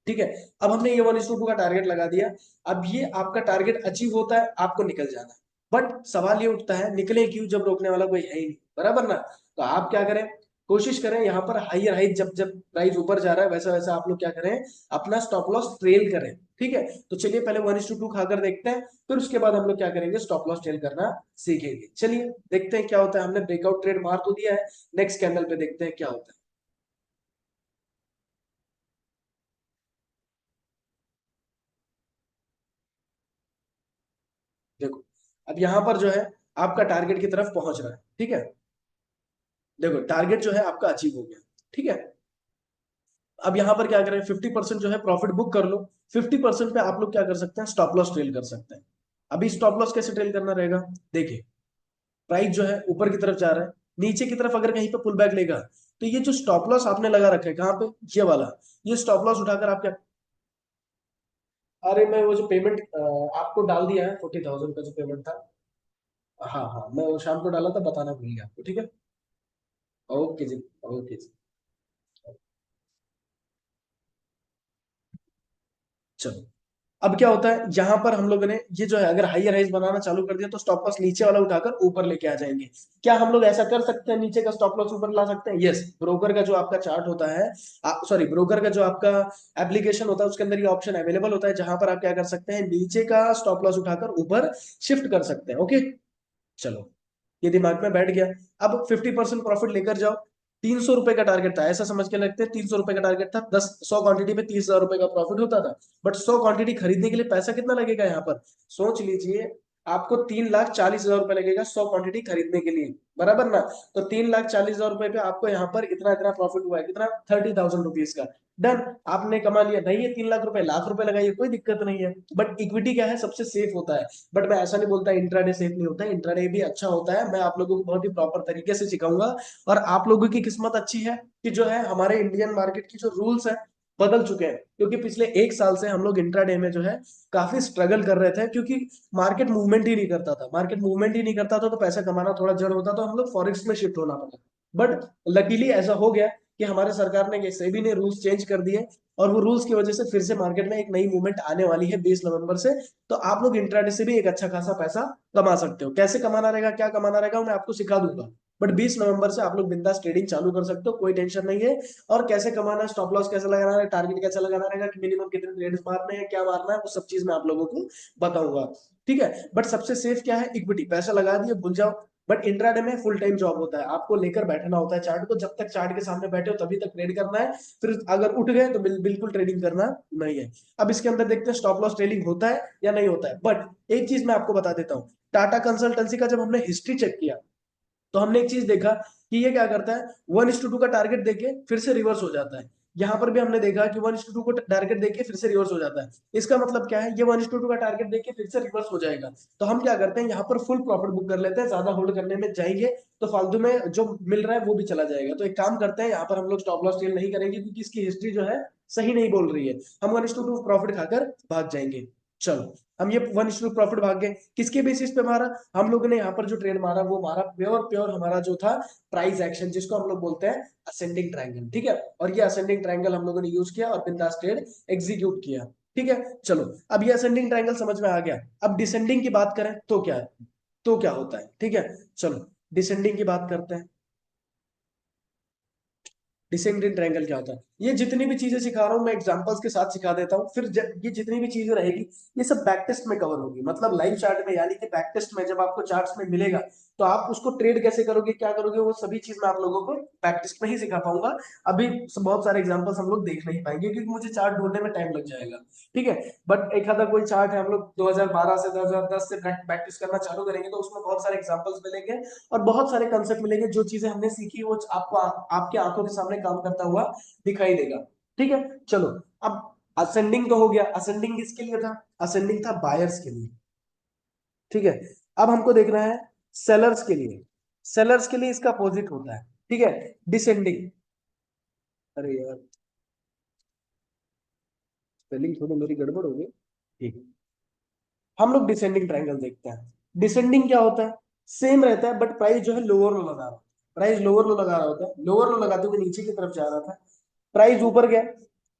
ठीक है। अब हमने ये 1:2 का टारगेट लगा दिया। अब ये आपका टारगेट अचीव होता है, आपको निकल जाना है। बट सवाल ये उठता है, निकले क्यों जब रोकने वाला कोई है ही नहीं, बराबर ना? तो आप क्या करें, कोशिश करें यहाँ पर हाइयर हाई, जब जब प्राइस ऊपर जा रहा है वैसा वैसा आप लोग क्या करें, अपना स्टॉप लॉस ट्रेल करें, ठीक है। तो चलिए पहले 1:2 खाकर देखते हैं, फिर उसके बाद हम लोग क्या करेंगे, स्टॉप लॉस ट्रेल करना सीखेंगे। चलिए देखते हैं क्या होता है। हमने ब्रेकआउट ट्रेड मार तो दिया है, नेक्स्ट कैंडल पे देखते हैं क्या होता है। देखो, अब यहाँ पर जो है आपका टारगेट की तरफ पहुंच रहा है, ठीक है। देखो टारगेट जो है आपका अचीव हो गया, ठीक है। अब यहाँ पर क्या करें, 50% जो है प्रॉफिट बुक कर लो। 50% पे आप लोग क्या कर सकते हैं, स्टॉप लॉस ट्रेल कर सकते हैं। अभी स्टॉप लॉस कैसे ट्रेल करना रहेगा, देखिए प्राइस जो है ऊपर की तरफ जा रहा है, नीचे की तरफ अगर कहीं पे पुल बैक लेगा, तो ये जो स्टॉप लॉस आपने लगा रखा है कहाँ पे, ये वाला, ये स्टॉप लॉस उठाकर आप क्या, अरे मैं वो जो पेमेंट आपको डाल दिया है 40,000 का जो पेमेंट था, हाँ हाँ मैं वो शाम को डाला था, बताना भूल गया आपको, ठीक है। ओके जी, ओके जी। चलो, अब क्या होता है, यहां पर हम लोगों ने ये जो है अगर हाइयर हाइज बनाना चालू कर दिया, तो स्टॉप लॉस नीचे वाला उठाकर ऊपर लेके आ जाएंगे। क्या हम लोग ऐसा कर सकते हैं, नीचे का स्टॉप लॉस ऊपर ला सकते हैं? यस, ब्रोकर का जो आपका चार्ट होता है, सॉरी ब्रोकर का जो आपका एप्लीकेशन होता है, उसके अंदर ये ऑप्शन अवेलेबल होता है, जहां पर आप क्या कर सकते हैं, नीचे का स्टॉप लॉस उठाकर ऊपर शिफ्ट कर सकते हैं। ओके, चलो ये दिमाग में बैठ गया। अब 50% प्रॉफिट लेकर जाओ। 300 रुपए का टारगेट था, ऐसा समझ के लगते हैं 300 रुपए का टारगेट था, 100 क्वांटिटी में 30,000 रुपए का प्रॉफिट होता था। बट 100 क्वांटिटी खरीदने के लिए पैसा कितना लगेगा यहाँ पर, सोच लीजिए, आपको 3,40,000 रुपए लगेगा 100 क्वांटिटी खरीदने के लिए, बराबर ना? तो 3,40,000 रुपए पे आपको यहाँ पर इतना इतना प्रॉफिट हुआ है, कितना, 30,000 रुपीज का। डन, आपने कमा लिया। नहीं ये 3 लाख रुपए, लाख रुपए लगाइए, कोई दिक्कत नहीं है। बट इक्विटी क्या है, सबसे सेफ होता है। बट मैं ऐसा नहीं बोलता इंट्राडे सेफ नहीं होता, इंट्राडे भी अच्छा होता है। मैं आप लोगों को बहुत ही प्रॉपर तरीके से सिखाऊंगा। और आप लोगों की किस्मत अच्छी है कि जो है हमारे इंडियन मार्केट की जो रूल्स है बदल चुके हैं, क्योंकि पिछले 1 साल से हम लोग इंट्राडे में जो है काफी स्ट्रगल कर रहे थे, क्योंकि मार्केट मूवमेंट ही नहीं करता था। मार्केट मूवमेंट ही नहीं करता था तो पैसा कमाना थोड़ा जड़ होता, तो हम लोग फॉरेक्स में शिफ्ट होना पड़ा। बट लकीली ऐसा हो गया कि हमारे सरकार ने, सेबी ने रूल्स चेंज कर दिए, और वो रूल्स की वजह से फिर से मार्केट में एक नई मूवमेंट आने वाली है 20 नवंबर से। तो आप लोग इंट्राडे से भी एक अच्छा खासा पैसा कमा सकते हो। कैसे कमाना रहेगा, क्या कमाना रहेगा, मैं आपको सिखा दूंगा। बट 20 नवंबर से आप लोग बिंदास ट्रेडिंग चालू कर सकते हो, कोई टेंशन नहीं है। और कैसे कमाना है, स्टॉप लॉस कैसे लगाना है, टारगेट कैसे लगाना रहेगा, कि मिनिमम कितने ट्रेड्स मारने हैं, क्या मारना है, वो सब चीज मैं आप लोगों को बताऊंगा, ठीक है। बट सबसे सेफ क्या है, इक्विटी, पैसा लगा दिए भूल जाओ। बट इंट्राडे में फुल टाइम जॉब होता है, आपको लेकर बैठना होता है चार्ट को, जब तक चार्ट के सामने बैठे हो तभी तक ट्रेड करना है। फिर अगर उठ गए तो बिल्कुल ट्रेडिंग करना नहीं है। अब इसके अंदर देखते हैं स्टॉप लॉस ट्रेडिंग होता है या नहीं होता है। बट एक चीज मैं आपको बता देता हूँ, टाटा कंसल्टेंसी का जब हमने हिस्ट्री चेक किया, तो हमने एक चीज देखा कि ये क्या करता है, 1:2 का टारगेट देके फिर से रिवर्स हो जाता है। यहां पर भी हमने देखा कि 1:2 को टारगेट देके फिर से रिवर्स हो जाता है। इसका मतलब क्या है, ये 1:2 का टारगेट देके फिर से रिवर्स हो जाएगा। तो हम क्या करते हैं, यहाँ पर फुल प्रॉफिट बुक कर लेते हैं, ज्यादा होल्ड करने में जाएंगे तो फालतू में जो मिल रहा है वो भी चला जाएगा। तो एक काम करते हैं, यहाँ पर हम लोग स्टॉप लॉस सेल नहीं करेंगे, क्योंकि इसकी हिस्ट्री जो है सही नहीं बोल रही है। हम 1:2 प्रॉफिट खाकर भाग जाएंगे। चलो, हम ये 1:2 प्रॉफिट भाग गए, किसके बेसिस पे मारा, हम लोगों ने यहाँ पर जो ट्रेड मारा वो मारा प्योर प्योर हमारा जो था प्राइस एक्शन, जिसको हम लोग बोलते हैं असेंडिंग ट्रायंगल, ठीक है। और ये असेंडिंग ट्रायंगल हम लोगों ने यूज किया और बिंदास ट्रेड एग्जीक्यूट किया, ठीक है। चलो, अब ये असेंडिंग ट्रायंगल समझ में आ गया। अब डिसेंडिंग की बात करें तो क्या है, तो क्या होता है, ठीक है। चलो डिसेंडिंग की बात करते हैं। डिसेंडिंग ट्रायंगल क्या होता है, ये जितनी भी चीजें सिखा रहा हूँ मैं एग्जांपल्स के साथ सिखा देता हूँ। फिर ये जितनी भी चीजें रहेगी, ये सब बैक टेस्ट में कवर होगी, मतलब लाइव चार्ट में, यानी कि बैक टेस्ट में जब आपको चार्ट्स में मिलेगा, तो आप उसको ट्रेड कैसे करोगे, क्या करोगे, वो सभी चीज मैं आप लोगों को बैक टेस्ट में ही सिखा पाऊंगा। अभी बहुत सारे एग्जांपल्स हम लोग देख नहीं पाएंगे, क्योंकि मुझे चार्ट ढूंढने में टाइम लग जाएगा, ठीक है। बट एक आधा कोई चार्ट है, हम लोग 2012 से 2010 से प्रैक्टिस करना चालू करेंगे, तो उसमें बहुत सारे एग्जांपल्स मिलेंगे और बहुत सारे कंसेप्ट मिलेंगे। जो चीजें हमने सीखी वो आपको आपके आंखों के सामने काम करता हुआ दिखाई देगा, ठीक है। चलो, अब असेंडिंग तो हो गया, असेंडिंग किसके लिए था, असेंडिंग था बायर्स के लिए, ठीक है। अब हमको देखना है सेलर्स के लिए, सेलर्स के लिए इसका अपोजिट होता है, ठीक है, डिसेंडिंग। अरे यार, स्पेलिंग थोड़ी मेरी गड़बड़ हो गई। ठीक है, हम लोग डिसेंडिंग ट्रायंगल देखते हैं। डिसेंडिंग क्या होता है? सेम रहता है, बट प्राइस जो है लोअर लो लगा रहा है। प्राइस लोअर लो लगा रहा होता है, लोअर लो लगाते हुए नीचे की तरफ जा रहा था, प्राइस ऊपर गया,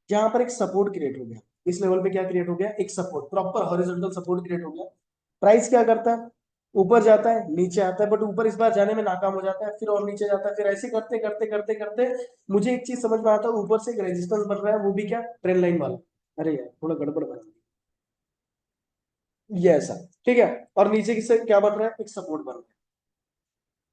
जहां पर एक सपोर्ट क्रिएट हो गया। इस लेवल पे क्या क्रिएट हो गया? एक support, proper horizontal support create हो गया। प्राइस क्या करता है? ऊपर जाता है, नीचे आता है, बट ऊपर इस बार जाने में नाकाम हो जाता है, फिर और नीचे जाता है, फिर ऐसे करते करते करते करते मुझे एक चीज समझ में आता है, ऊपर से एक रेजिस्टेंस बन रहा है, वो भी क्या? ट्रेंड लाइन वाला। अरे यार, थोड़ा गड़बड़ बना दिया। ये ऐसा, ठीक है। और नीचे किससे क्या बन रहा है? एक सपोर्ट बन रहा है।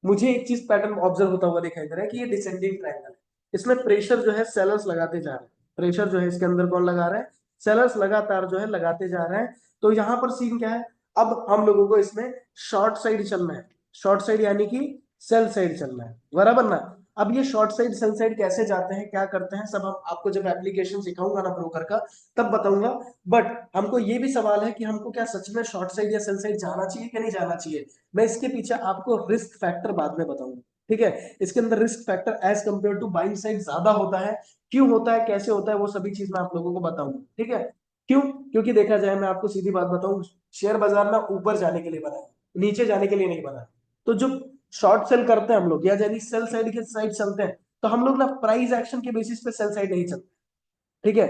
मुझे एक चीज पैटर्न ऑब्जर्व होता हुआ दिखाई दे रहा है कि ये डिसेंडिंग ट्रायंगल है। इसमें प्रेशर जो है सेलर्स लगाते जा रहे हैं। प्रेशर जो है इसके अंदर कौन लगा रहा है? सेलर्स लगातार जो है लगाते जा रहे हैं। तो यहाँ पर सीन क्या है? अब हम लोगों को इसमें शॉर्ट साइड चलना है। शॉर्ट साइड यानी कि सेल साइड चलना है, बराबर ना? अब ये शॉर्ट साइड सेल साइड कैसे जाते हैं, क्या करते हैं, सब हम आपको जब एप्लीकेशन सिखाऊंगा ना ब्रोकर का, तब बताऊंगा। बट हमको ये भी सवाल है कि हमको क्या सच में शॉर्ट साइड या सेल साइड जाना चाहिए कि नहीं जाना चाहिए। मैं इसके पीछे आपको रिस्क फैक्टर बाद में बताऊंगा, ठीक है। इसके अंदर risk factor as compare to buying side ज्यादा होता है। क्यों होता है, कैसे होता है, वो सभी चीज मैं आप लोगों को बताऊंगा, ठीक है। क्यों? क्योंकि देखा जाए, मैं आपको सीधी बात बताऊं, शेयर बाजार ना ऊपर जाने के लिए बना है, नीचे जाने के लिए नहीं बना है। तो जो शॉर्ट सेल करते हैं हम लोग, या यानी सेल साइड के साइड चलते हैं, तो हम लोग ना प्राइस एक्शन के बेसिस पे सेल साइड नहीं चलते, ठीक है।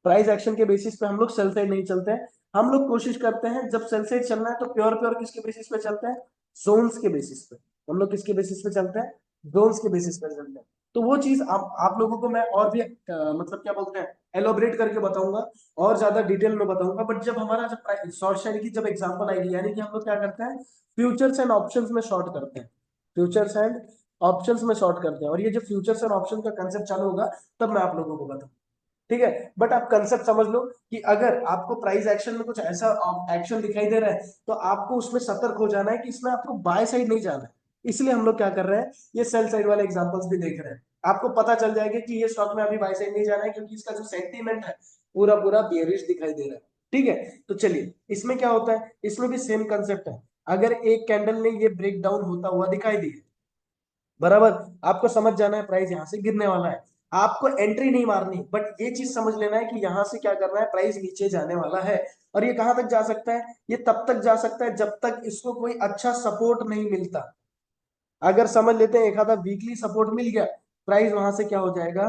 प्राइस एक्शन के बेसिस पे हम लोग सेल साइड नहीं चलते हैं। हम लोग कोशिश करते हैं जब सेल साइड चलना है तो प्योर प्योर किसके बेसिस पे चलते हैं? जोन्स के बेसिस पे। हम लोग किसके बेसिस पे चलते हैं? जोन्स के बेसिस पे चलते हैं। तो वो चीज आप लोगों को मैं और भी मतलब क्या बोलते हैं, एलोबरेट करके बताऊंगा, और ज्यादा डिटेल में बताऊंगा। बट जब हमारा जब शॉर्ट साइड की जब एग्जांपल आएगी, यानी कि हम लोग क्या करते हैं, फ्यूचर्स एंड ऑप्शंस में शॉर्ट करते हैं। फ्यूचर्स एंड ऑप्शंस में शॉर्ट करते हैं, और ये जो फ्यूचर्स एंड ऑप्शन का कंसेप्ट चालू होगा, तब मैं आप लोगों को बताऊंगा, ठीक है। बट आप कंसेप्ट समझ लो कि अगर आपको प्राइस एक्शन में कुछ ऐसा एक्शन दिखाई दे रहा है, तो आपको उसमें सतर्क हो जाना है कि इसमें आपको बाय साइड नहीं जाना है। इसलिए हम लोग क्या कर रहे हैं, ये सेल साइड वाले एग्जांपल्स भी देख रहे हैं। आपको पता चल जाएगा कि ये स्टॉक में अभी बाय साइड नहीं जाना है, क्योंकि इसका जो सेंटीमेंट है पूरा पूरा बेयरिश दिखाई दे रहा है, ठीक है। तो चलिए, इसमें क्या होता है, इसमें भी सेम कंसेप्ट है। अगर एक कैंडल ने ये ब्रेक डाउन होता हुआ दिखाई दी, बराबर, आपको समझ जाना है प्राइस यहां से गिरने वाला है। आपको एंट्री नहीं मारनी, बट ये चीज समझ लेना है कि यहां से क्या करना है, प्राइस नीचे जाने वाला है। और ये कहां तक जा सकता है? ये तब तक जा सकता है जब तक इसको कोई अच्छा सपोर्ट नहीं मिलता। अगर समझ लेते हैं एक आधा वीकली सपोर्ट मिल गया, प्राइस वहां से क्या हो जाएगा,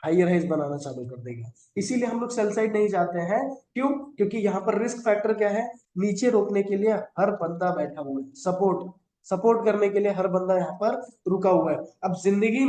हाइयर हाइज बनाना चालू कर देगा। इसीलिए हम लोग सेल साइड नहीं जाते हैं। क्यों? क्योंकि यहाँ पर रिस्क फैक्टर क्या है, नीचे रोकने के लिए हर बंदा बैठा हुआ है, सपोर्ट सपोर्ट करने के लिए हर बंदा यहाँ पर रुका हुआ है। अब जिंदगी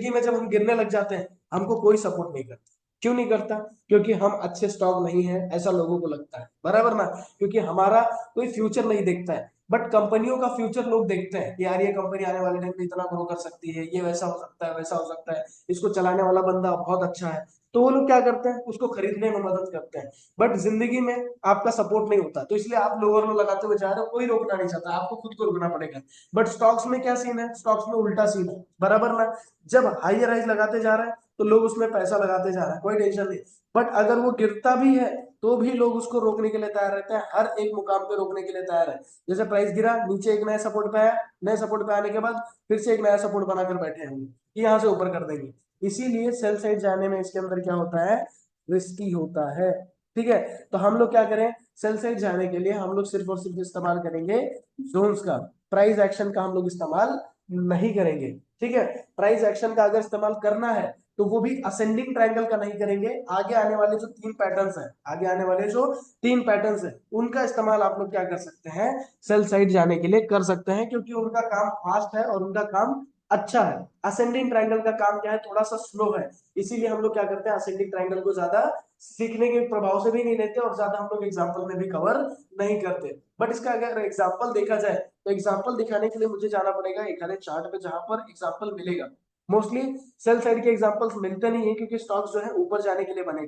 में जब हम गिरने लग जाते हैं, हमको कोई सपोर्ट नहीं करता। क्यों नहीं करता? क्योंकि हम अच्छे स्टॉक नहीं है, ऐसा लोगों को लगता है, बराबर ना? क्योंकि हमारा कोई फ्यूचर नहीं देखता है। बट कंपनियों का फ्यूचर लोग देखते हैं कि यार ये कंपनी आने वाले टाइम में इतना ग्रो कर सकती है, ये वैसा हो सकता है, वैसा हो सकता है, इसको चलाने वाला बंदा बहुत अच्छा है। तो वो लोग क्या करते हैं, उसको खरीदने में मदद करते हैं। बट जिंदगी में आपका सपोर्ट नहीं होता, तो इसलिए आप लोअर लो लगाते हुए जा रहे हो, कोई रोकना नहीं चाहता, आपको खुद को रुकना पड़ेगा। बट स्टॉक्स में क्या सीन है, स्टॉक्स में उल्टा सीन है, बराबर ना? जब हाइयर हाइज लगाते जा रहे हैं, तो लोग उसमें पैसा लगाते जा रहे हैं, कोई टेंशन नहीं। बट अगर वो गिरता भी है, तो भी लोग उसको रोकने के लिए तैयार रहते हैं, हर एक मुकाम पे रोकने के लिए तैयार है। जैसे प्राइस गिरा, नीचे एक नया सपोर्ट पे आया, नए सपोर्ट पे आने के बाद फिर से एक नया सपोर्ट बनाकर बैठे होंगे कि यहाँ से ऊपर कर देंगे। इसीलिए सेल साइड जाने में इसके अंदर क्या होता है, रिस्की होता है, ठीक है। तो हम लोग क्या करें, सेल साइड जाने के लिए हम लोग सिर्फ और सिर्फ इस्तेमाल करेंगे जोन्स का। प्राइस एक्शन का हम लोग इस्तेमाल नहीं करेंगे, ठीक है। प्राइस एक्शन का अगर इस्तेमाल करना है, तो वो भी असेंडिंग ट्रायंगल का नहीं करेंगे। आगे आने वाले जो तीन पैटर्न्स हैं, आगे आने वाले जो तीन पैटर्न्स हैं, उनका इस्तेमाल आप लोग क्या कर सकते हैं, सेल साइड जाने के लिए कर सकते हैं, क्योंकि उनका काम फास्ट है और उनका काम अच्छा है। असेंडिंग ट्रायंगल का काम क्या है, थोड़ा सा स्लो है। इसीलिए हम लोग क्या करते हैं, असेंडिंग ट्रायंगल को ज्यादा सीखने के प्रभाव से भी नहीं लेते, और ज्यादा हम लोग एग्जाम्पल में भी कवर नहीं करते। बट इसका अगर एग्जाम्पल देखा जाए, तो एग्जाम्पल दिखाने के लिए मुझे जाना पड़ेगा एक आधे चार्ट पे जहां पर एग्जाम्पल मिलेगा। मोस्टली सेल साइड के एग्जांपल्स मिलते नहीं है, क्योंकि स्टॉक्स जो है ऊपर जाने के लिए बनाए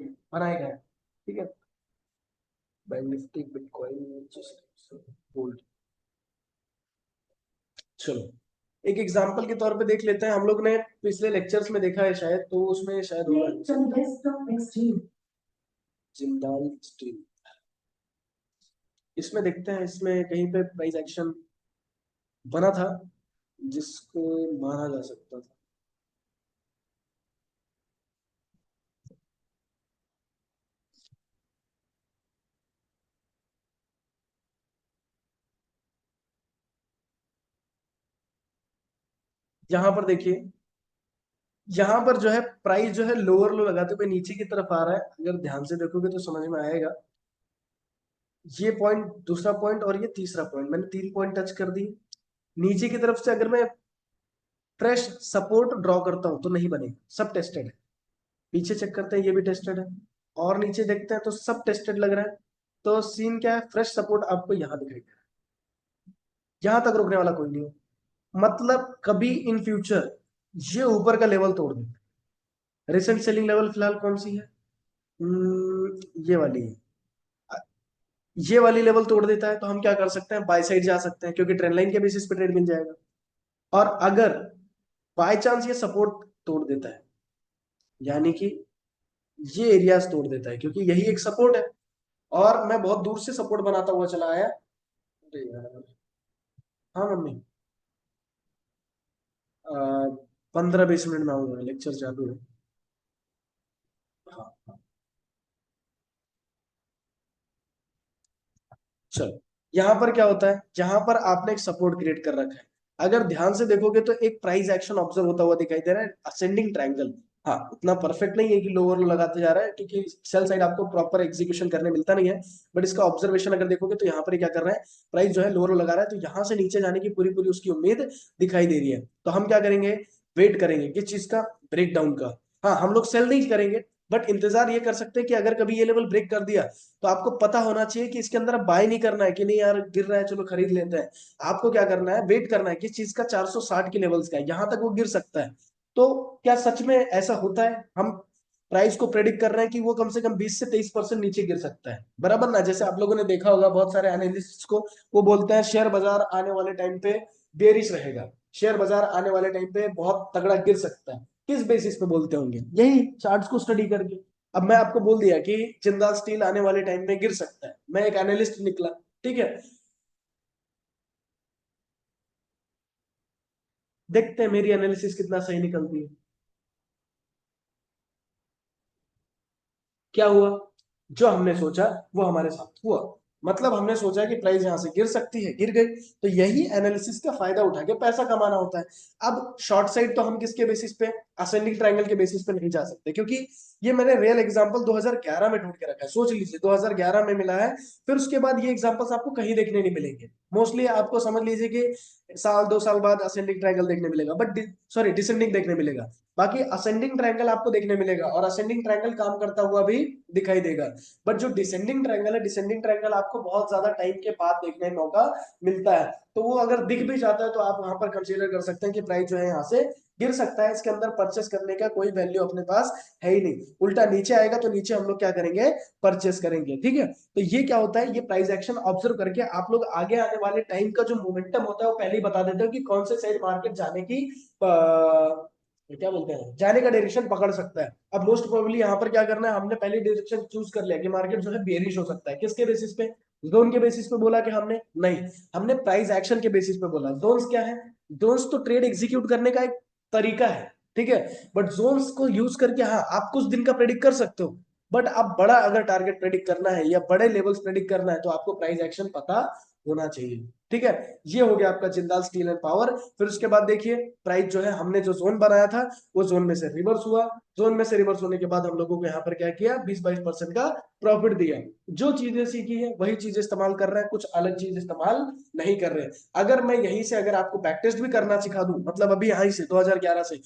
गए हैं, ठीक है। Bank Nifty, bitcoin, gold. चलो, एक एग्जांपल के तौर पे देख लेते हैं। हम लोग ने पिछले लेक्चर्स में देखा है शायद, तो उसमें शायद होगा जिंदाल स्टील। इसमें देखते हैं, इसमें कहीं पे प्राइस एक्शन बना था जिसको माना जा सकता था। यहां पर देखिए, यहां पर जो है प्राइस जो है लोअर लो लगाते हुए नीचे की तरफ आ रहा है। अगर ध्यान से देखोगे तो समझ में आएगा। ये पॉइंट, दूसरा पॉइंट और ये तीसरा पॉइंट, मैंने 3 पॉइंट टच कर दी। नीचे की तरफ से अगर मैं फ्रेश सपोर्ट ड्रॉ करता हूं तो नहीं बनेगा, सब टेस्टेड है। पीछे चेक करते हैं, ये भी टेस्टेड है। और नीचे देखते हैं तो सब टेस्टेड लग रहा है। तो सीन क्या है, फ्रेश सपोर्ट आपको यहां दिखाई दे रहा है, यहां तक रुकने वाला कोई नहीं है। मतलब कभी इन फ्यूचर ये ऊपर का लेवल तोड़ दे। रिसेंट सेलिंग लेवल फिलहाल कौन सी है? ये वाली है। ये वाली लेवल तोड़ देता है तो हम क्या कर सकते हैं, बाय साइड जा सकते हैं, क्योंकि ट्रेंड लाइन के बेसिस पे ट्रेड मिल जाएगा। और अगर बाय चांस ये सपोर्ट तोड़ देता है, यानी कि ये एरियाज तोड़ देता है, क्योंकि यही एक सपोर्ट है और मैं बहुत दूर से सपोर्ट बनाता हुआ चला आया। अरे यार, हाँ मम्मी, 15-20 मिनट में आऊंगा, लेक्चर चालू है। हाँ हाँ, चलो। यहां पर क्या होता है, जहां पर आपने एक सपोर्ट क्रिएट कर रखा है, अगर ध्यान से देखोगे तो एक प्राइस एक्शन ऑब्जर्व होता हुआ दिखाई दे रहा है, असेंडिंग ट्रायंगल। हाँ, उतना परफेक्ट नहीं है कि लोअर लो लगाते जा रहा है, क्योंकि सेल साइड आपको प्रॉपर एग्जीक्यूशन करने मिलता नहीं है। बट इसका ऑब्जर्वेशन अगर देखोगे तो यहाँ पर क्या कर रहा है, प्राइस जो है लोअर लो लगा रहा है, तो यहाँ से नीचे जाने की पूरी पूरी उसकी उम्मीद दिखाई दे रही है। तो हम क्या करेंगे, वेट करेंगे किस चीज का, ब्रेक डाउन का। हाँ, हम लोग सेल नहीं करेंगे, बट इंतजार ये कर सकते हैं कि अगर कभी ये लेवल ब्रेक कर दिया तो आपको पता होना चाहिए कि इसके अंदर अब बाय नहीं करना है, कि नहीं यार गिर रहा है चलो खरीद लेते हैं। आपको क्या करना है, वेट करना है किस चीज का, 460 के लेवल्स का, यहां तक वो गिर सकता है। तो क्या सच में ऐसा होता है, हम प्राइस को प्रेडिक्ट कर रहे हैं कि वो कम से कम 20 से 23% नीचे गिर सकता है, बराबर ना? जैसे आप लोगों ने देखा होगा बहुत सारे एनालिस्ट्स को, वो बोलते हैं शेयर बाजार आने वाले टाइम पे बेरिश रहेगा, शेयर बाजार आने वाले टाइम पे बहुत तगड़ा गिर सकता है। किस बेसिस पे बोलते होंगे, यही चार्ट्स को स्टडी करके। अब मैं आपको बोल दिया कि जिंदाल स्टील आने वाले टाइम में गिर सकता है, मैं एक एनालिस्ट निकला, ठीक है। देखते हैं मेरी एनालिसिस कितना सही निकलती है। क्या हुआ, जो हमने सोचा वो हमारे साथ हुआ। मतलब हमने सोचा कि प्राइस यहां से गिर सकती है, गिर गई। तो यही एनालिसिस का फायदा उठा के पैसा कमाना होता है। अब शॉर्ट साइड तो हम किसके बेसिस पे, असेंडिंग ट्रायंगल के बेसिस पे नहीं जा सकते, क्योंकि ये मैंने रियल एग्जांपल 2011 में ढूंढ के रखा है। सोच लीजिए 2011 में मिला है, फिर उसके बाद ये एग्जांपल्स आपको कहीं देखने नहीं मिलेंगे। मोस्टली आपको समझ लीजिए कि साल 2 साल बाद असेंडिंग ट्रायंगल देखने मिलेगा, बट सॉरी डिसेंडिंग देखने मिलेगा। बाकी असेंडिंग ट्रायंगल आपको देखने मिलेगा, और असेंडिंग ट्रायंगल काम करता हुआ भी दिखाई देगा। बट जो डिसेंडिंग ट्रायंगल है, डिसेंडिंग ट्रायंगल आपको बहुत ज्यादा टाइम के बाद देखने का मौका मिलता है। तो वो अगर दिख भी जाता है तो आप वहां पर कंसीडर कर सकते हैं कि प्राइस जो है यहाँ से गिर सकता है, इसके अंदर परचेस करने का कोई वैल्यू अपने पास है ही नहीं। उल्टा नीचे आएगा तो नीचे हम लोग क्या करेंगे, परचेस करेंगे, ठीक है। तो ये क्या होता है, ये प्राइस एक्शन ऑब्जर्व करके आप लोग आगे आने वाले टाइम का जो मोमेंटम होता है वो पहले ही बता देते हो कि कौन से साइड मार्केट जाने की क्या बोलते हैं, जाने का डायरेक्शन पकड़ सकता है। अब मोस्ट प्रोबेबली यहाँ पर क्या करना है, हमने पहले डायरेक्शन चूज कर लिया कि मार्केट जो है बेरिश हो सकता है। किसके बेसिस पे, जोन के बेसिस पे बोला कि हमने नहीं, हमने प्राइस एक्शन के बेसिस पे बोला। जोन्स क्या है, जोन्स तो ट्रेड एग्जीक्यूट करने का एक तरीका है, ठीक है। बट जोन्स को यूज करके हाँ आप कुछ दिन का प्रेडिक्ट कर सकते हो, बट आप बड़ा अगर टारगेट प्रेडिक्ट करना है या बड़े लेवल्स प्रेडिक्ट करना है तो आपको प्राइस एक्शन पता होना चाहिए, ठीक है। ये हो गया आपका जिंदाल स्टील एंड पावर। फिर उसके बाद देखिए, प्राइस जो है हमने जो जोन बनाया था वो जोन में से रिवर्स हुआ। जोन में से रिवर्स होने के बाद हम लोगों को यहाँ पर क्या किया, 20-22% का प्रॉफिट दिया। जो चीजें सीखी है वही चीजें इस्तेमाल कर रहे हैं, कुछ अलग चीज इस्तेमाल नहीं कर रहे हैं। अगर मैं यहीं से अगर आपको बैक टेस्ट भी करना सिखा दूं, मतलब अभी यहीं से 2011 से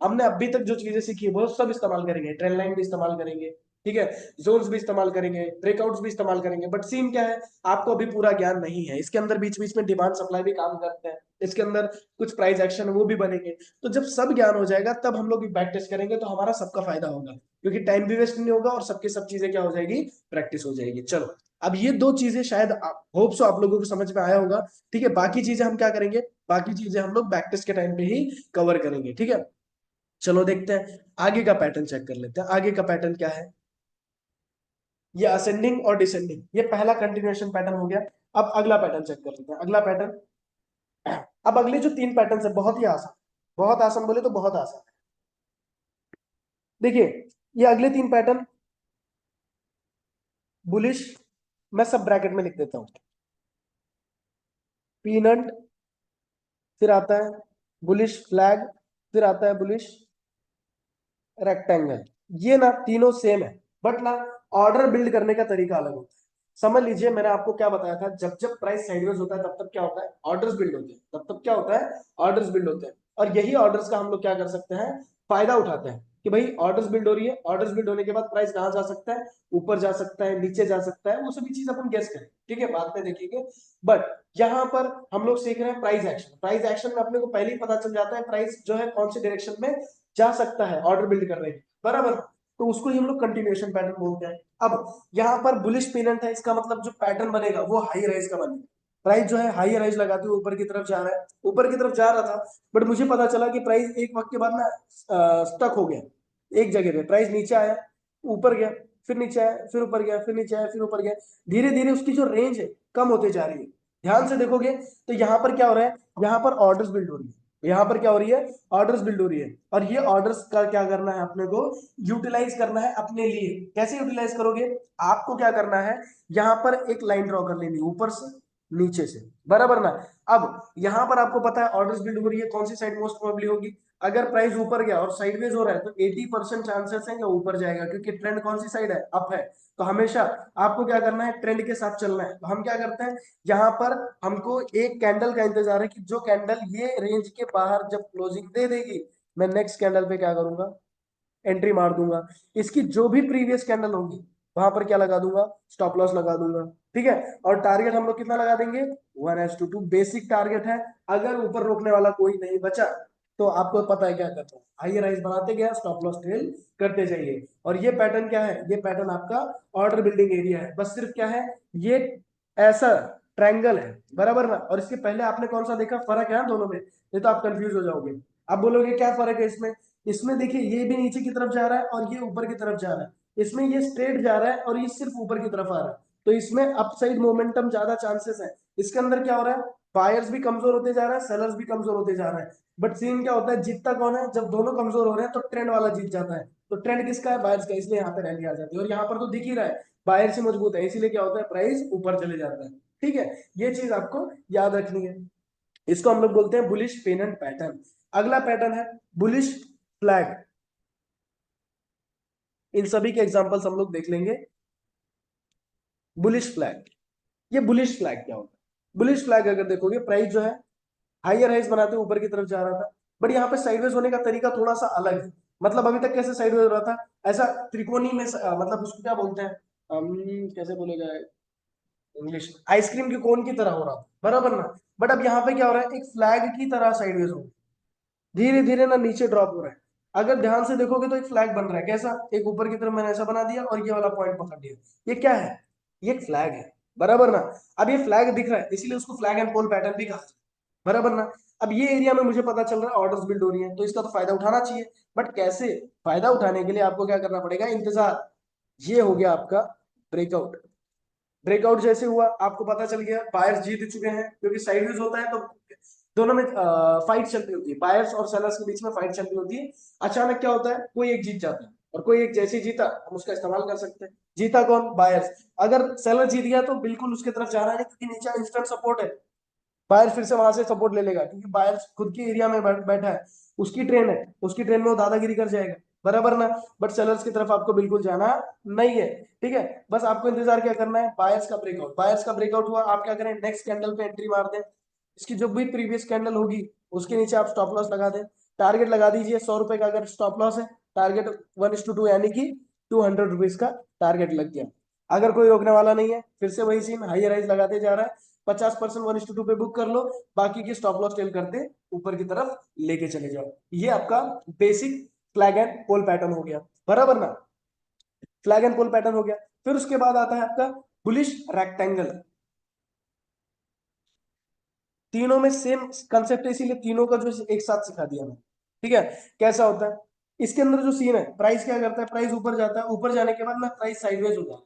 हमने अभी तक जो चीजें सीखी है वो सब इस्तेमाल करेंगे, ट्रेंड लाइन भी इस्तेमाल करेंगे, ठीक है, जोन्स भी इस्तेमाल करेंगे, ब्रेकआउट्स भी इस्तेमाल करेंगे। बट सीन क्या है, आपको अभी पूरा ज्ञान नहीं है, इसके अंदर बीच बीच में डिमांड सप्लाई भी काम करते हैं, इसके अंदर कुछ प्राइस एक्शन वो भी बनेंगे। तो जब सब ज्ञान हो जाएगा तब हम लोग बैक टेस्ट करेंगे, तो हमारा सबका फायदा होगा, क्योंकि टाइम भी वेस्ट नहीं होगा और सबके सब चीजें क्या हो जाएगी, प्रैक्टिस हो जाएगी। चलो, अब ये दो चीजें शायद होप सो आप लोगों को समझ में आया होगा, ठीक है। बाकी चीजें हम क्या करेंगे, बाकी चीजें हम लोग बैक टेस्ट के टाइम पे ही कवर करेंगे, ठीक है। चलो देखते हैं, आगे का पैटर्न चेक कर लेते हैं। आगे का पैटर्न क्या है, ये असेंडिंग और डिसेंडिंग, ये पहला कंटिन्यूएशन पैटर्न हो गया। अब अगला पैटर्न चेक कर लेते हैं, अगला पैटर्न। अब अगले जो 3 पैटर्न है बहुत ही आसान, बहुत आसान बोले तो बहुत आसान है। देखिए, ये अगले 3 पैटर्न बुलिश, मैं सब ब्रैकेट में लिख देता हूं, पीनट, फिर आता है बुलिश फ्लैग, फिर आता है बुलिश रेक्टेंगल। ये ना तीनों सेम है, बट ना ऑर्डर बिल्ड करने का तरीका अलग होता है। समझ लीजिए मैंने आपको क्या बताया था, जब जब प्राइस साइडवेज होता है तब तब क्या होता है, ऑर्डर्स बिल्ड होते हैं, तब तब क्या होता है, ऑर्डर्स बिल्ड होते हैं। और यही ऑर्डर्स का हम लोग क्या कर सकते हैं, फायदा उठाते हैं कि भाई ऑर्डर्स बिल्ड हो रही है, ऑर्डर्स बिल्ड होने के बाद प्राइस कहां जा सकता है, ऊपर जा सकता है, नीचे जा सकता है, वो सभी चीज अपन गेस करें, ठीक है, बाद में देखेंगे। बट यहाँ पर हम लोग सीख रहे हैं प्राइस एक्शन। प्राइस एक्शन में अपने को पहले ही पता चल जाता है प्राइस जो है कौन सी डायरेक्शन में जा सकता है ऑर्डर बिल्ड करने की, बराबर। तो उसको ही हम लोग कंटिन्यूएशन पैटर्न बोलते हैं। अब यहाँ पर बुलिश पेनेंट है, इसका मतलब जो पैटर्न बनेगा वो हाई राइज का बनेगा। प्राइस जो है हाई राइज लगाते हुए ऊपर की तरफ जा रहा है, ऊपर की तरफ जा रहा था, बट मुझे पता चला कि प्राइस एक वक्त के बाद ना स्टक हो गया एक जगह पे। प्राइस नीचे आया, ऊपर गया, फिर नीचे आया, फिर ऊपर गया, फिर नीचे आया, फिर ऊपर गया। धीरे धीरे उसकी जो रेंज है कम होते जा रही है। ध्यान से देखोगे तो यहाँ पर क्या हो रहा है, यहाँ पर ऑर्डर्स बिल्ड हो रही है, यहाँ पर क्या हो रही है, ऑर्डर्स बिल्ड हो रही है। और ये ऑर्डर्स का क्या करना है अपने को, यूटिलाइज करना है अपने लिए। कैसे यूटिलाइज करोगे, आपको क्या करना है, यहाँ पर एक लाइन ड्रॉ कर लेनी ऊपर से नीचे से, बराबर ना। अब यहाँ पर आपको पता है ऑर्डर्स बिल्ड हो रही है, कौन सी साइड मोस्ट प्रोबेबली होगी, अगर प्राइस ऊपर गया और साइडवेज हो रहा है तो 80% चांसेस है कि ऊपर जाएगा, क्योंकि ट्रेंड कौन सी साइड है, अप है। तो हमेशा आपको क्या करना है, ट्रेंड के साथ चलना है। तो हम क्या करते हैं, यहाँ पर हमको एक कैंडल का इंतजार है कि जो कैंडल ये रेंज के बाहर जब क्लोजिंग दे देगी, मैं नेक्स्ट कैंडल पे क्या करूंगा, एंट्री मार दूंगा। इसकी जो भी प्रीवियस कैंडल होगी वहां पर क्या लगा दूंगा, स्टॉप लॉस लगा दूंगा, ठीक है। और टारगेट हम लोग कितना लगा देंगे, 1:2, बेसिक टारगेट है। अगर ऊपर रोकने वाला कोई नहीं बचा तो आपको पता है क्या करना है, हाई राइज बनाते गया, स्टॉप लॉस ट्रेल करते जाइए। और ये पैटर्न क्या है, ये पैटर्न आपका ऑर्डर बिल्डिंग एरिया है। बस सिर्फ क्या है, ये ऐसा ट्रायंगल है, बराबर ना। और इसके पहले आपने कौन सा देखा, फर्क है ना दोनों में, नहीं तो आप कंफ्यूज हो जाओगे। आप बोलोगे क्या फर्क है इसमें, इसमें देखिए ये भी नीचे की तरफ जा रहा है और ये ऊपर की तरफ जा रहा है, इसमें ये स्ट्रेट जा रहा है और ये सिर्फ ऊपर की तरफ आ रहा है। तो इसमें अपसाइड मोमेंटम ज्यादा चांसेस है। इसके अंदर क्या हो रहा है, बायर्स भी कमजोर होते जा रहा है, सेलर्स भी कमजोर होते जा रहा है। बट सीन क्या होता है, जीतता कौन है, जब दोनों कमजोर हो रहे हैं तो ट्रेंड वाला जीत जाता है। तो ट्रेंड किसका है, बायर्स का, इसलिए यहाँ पे रैली आ जाती है। और यहाँ पर तो दिख ही रहा है बायर से मजबूत है, इसीलिए क्या होता है, प्राइस ऊपर चले जाता है। ठीक है, ये चीज आपको याद रखनी है। इसको हम लोग बोलते हैं बुलिश पेनेंट पैटर्न। अगला पैटर्न है बुलिश फ्लैग। इन सभी के एग्जांपल्स हम लोग देख लेंगे। बुलिश फ्लैग, ये बुलिश फ्लैग क्या होता है, बुलिश फ्लैग अगर देखोगे प्राइस जो है हायर हाइज बनाते हुए ऊपर की तरफ जा रहा था, बट यहाँ पे साइडवेज होने का तरीका थोड़ा सा अलग है। मतलब अभी तक कैसे साइडवेज हो रहा था, ऐसा त्रिकोणी में मतलब उसको क्या बोलते हैं, कैसे बोले जाए इंग्लिश, आइसक्रीम के कोन की तरह हो रहा था, बराबर ना। बट अब यहाँ पे क्या हो रहा है, एक फ्लैग की तरह साइडवेज हो, धीरे धीरे ना नीचे ड्रॉप हो रहा है। अगर ध्यान से देखोगे तो एक फ्लैग बन रहा है, कैसा, एक ऊपर की तरफ मैंने ऐसा बना दिया और ये वाला पॉइंट पकड़ लिया। ये क्या है, ये एक फ्लैग है, बराबर ना। अब ये फ्लैग दिख रहा है इसीलिए उसको फ्लैग एंड पोल पैटर्न भी कहा जाता है, बराबर ना। अब ये एरिया में मुझे पता चल रहा है ऑर्डर्स बिल्ड हो रही है, तो इसका तो फायदा उठाना चाहिए। बट कैसे, फायदा उठाने के लिए आपको क्या करना पड़ेगा, इंतजार। ये हो गया आपका ब्रेकआउट। ब्रेकआउट जैसे हुआ आपको पता चल गया बायर्स जीत चुके हैं, क्योंकि साइडवेज होता है तो दोनों में फाइट चल रही होती है, बायर्स और सेलर्स के बीच में फाइट चल रही होती है। अचानक क्या होता है, कोई एक जीत जाता है, और कोई एक जैसे ही जीता हम उसका इस्तेमाल कर सकते हैं। जीता कौन, बायर्स। अगर सेलर जीत गया तो बिल्कुल उसके तरफ जा रहा है, क्योंकि नीचे इंस्टेंट सपोर्ट है, बायर फिर से वहां से सपोर्ट ले लेगा, क्योंकि बायर खुद के एरिया में बैठा है, उसकी ट्रेन है, उसकी ट्रेन में वो दादागिरी कर जाएगा, बराबर ना। बट सेलर्स की तरफ आपको बिल्कुल जाना नहीं है, ठीक है। बस आपको इंतजार क्या करना है, बायर्स का ब्रेकआउट। बायर्स का ब्रेकआउट हुआ, आप क्या करें, नेक्स्ट कैंडल पे एंट्री मार दें। इसकी जो भी प्रीवियस कैंडल होगी उसके नीचे आप स्टॉप लॉस लगा दें। टारगेट लगा दीजिए 100 रुपए का, अगर स्टॉप लॉस है, टारगेट 1:2 यानी कि 200 रुपीज का टारगेट लग गया। अगर कोई रोकने वाला नहीं है, फिर से वही सीन, हाई राइज लगाते जा रहा है, 50% 1:2 पे बुक कर लो, बाकी की स्टॉप लॉस टेल करते ऊपर की तरफ लेके चले जाओ। ये आपका basic flag and pole pattern हो गया, बराबर ना। फ्लैग एंड पोल पैटर्न हो गया। फिर उसके बाद आता है आपका बुलिश रेक्टेंगल। तीनों में सेम कंसेप्ट है, इसीलिए तीनों का जो एक साथ सिखा दिया मैं, ठीक है। कैसा होता है, इसके अंदर जो सीन है, प्राइस क्या करता है, प्राइस ऊपर जाता है, ऊपर जाने के बाद ना प्राइस साइडवेज हो जाता है,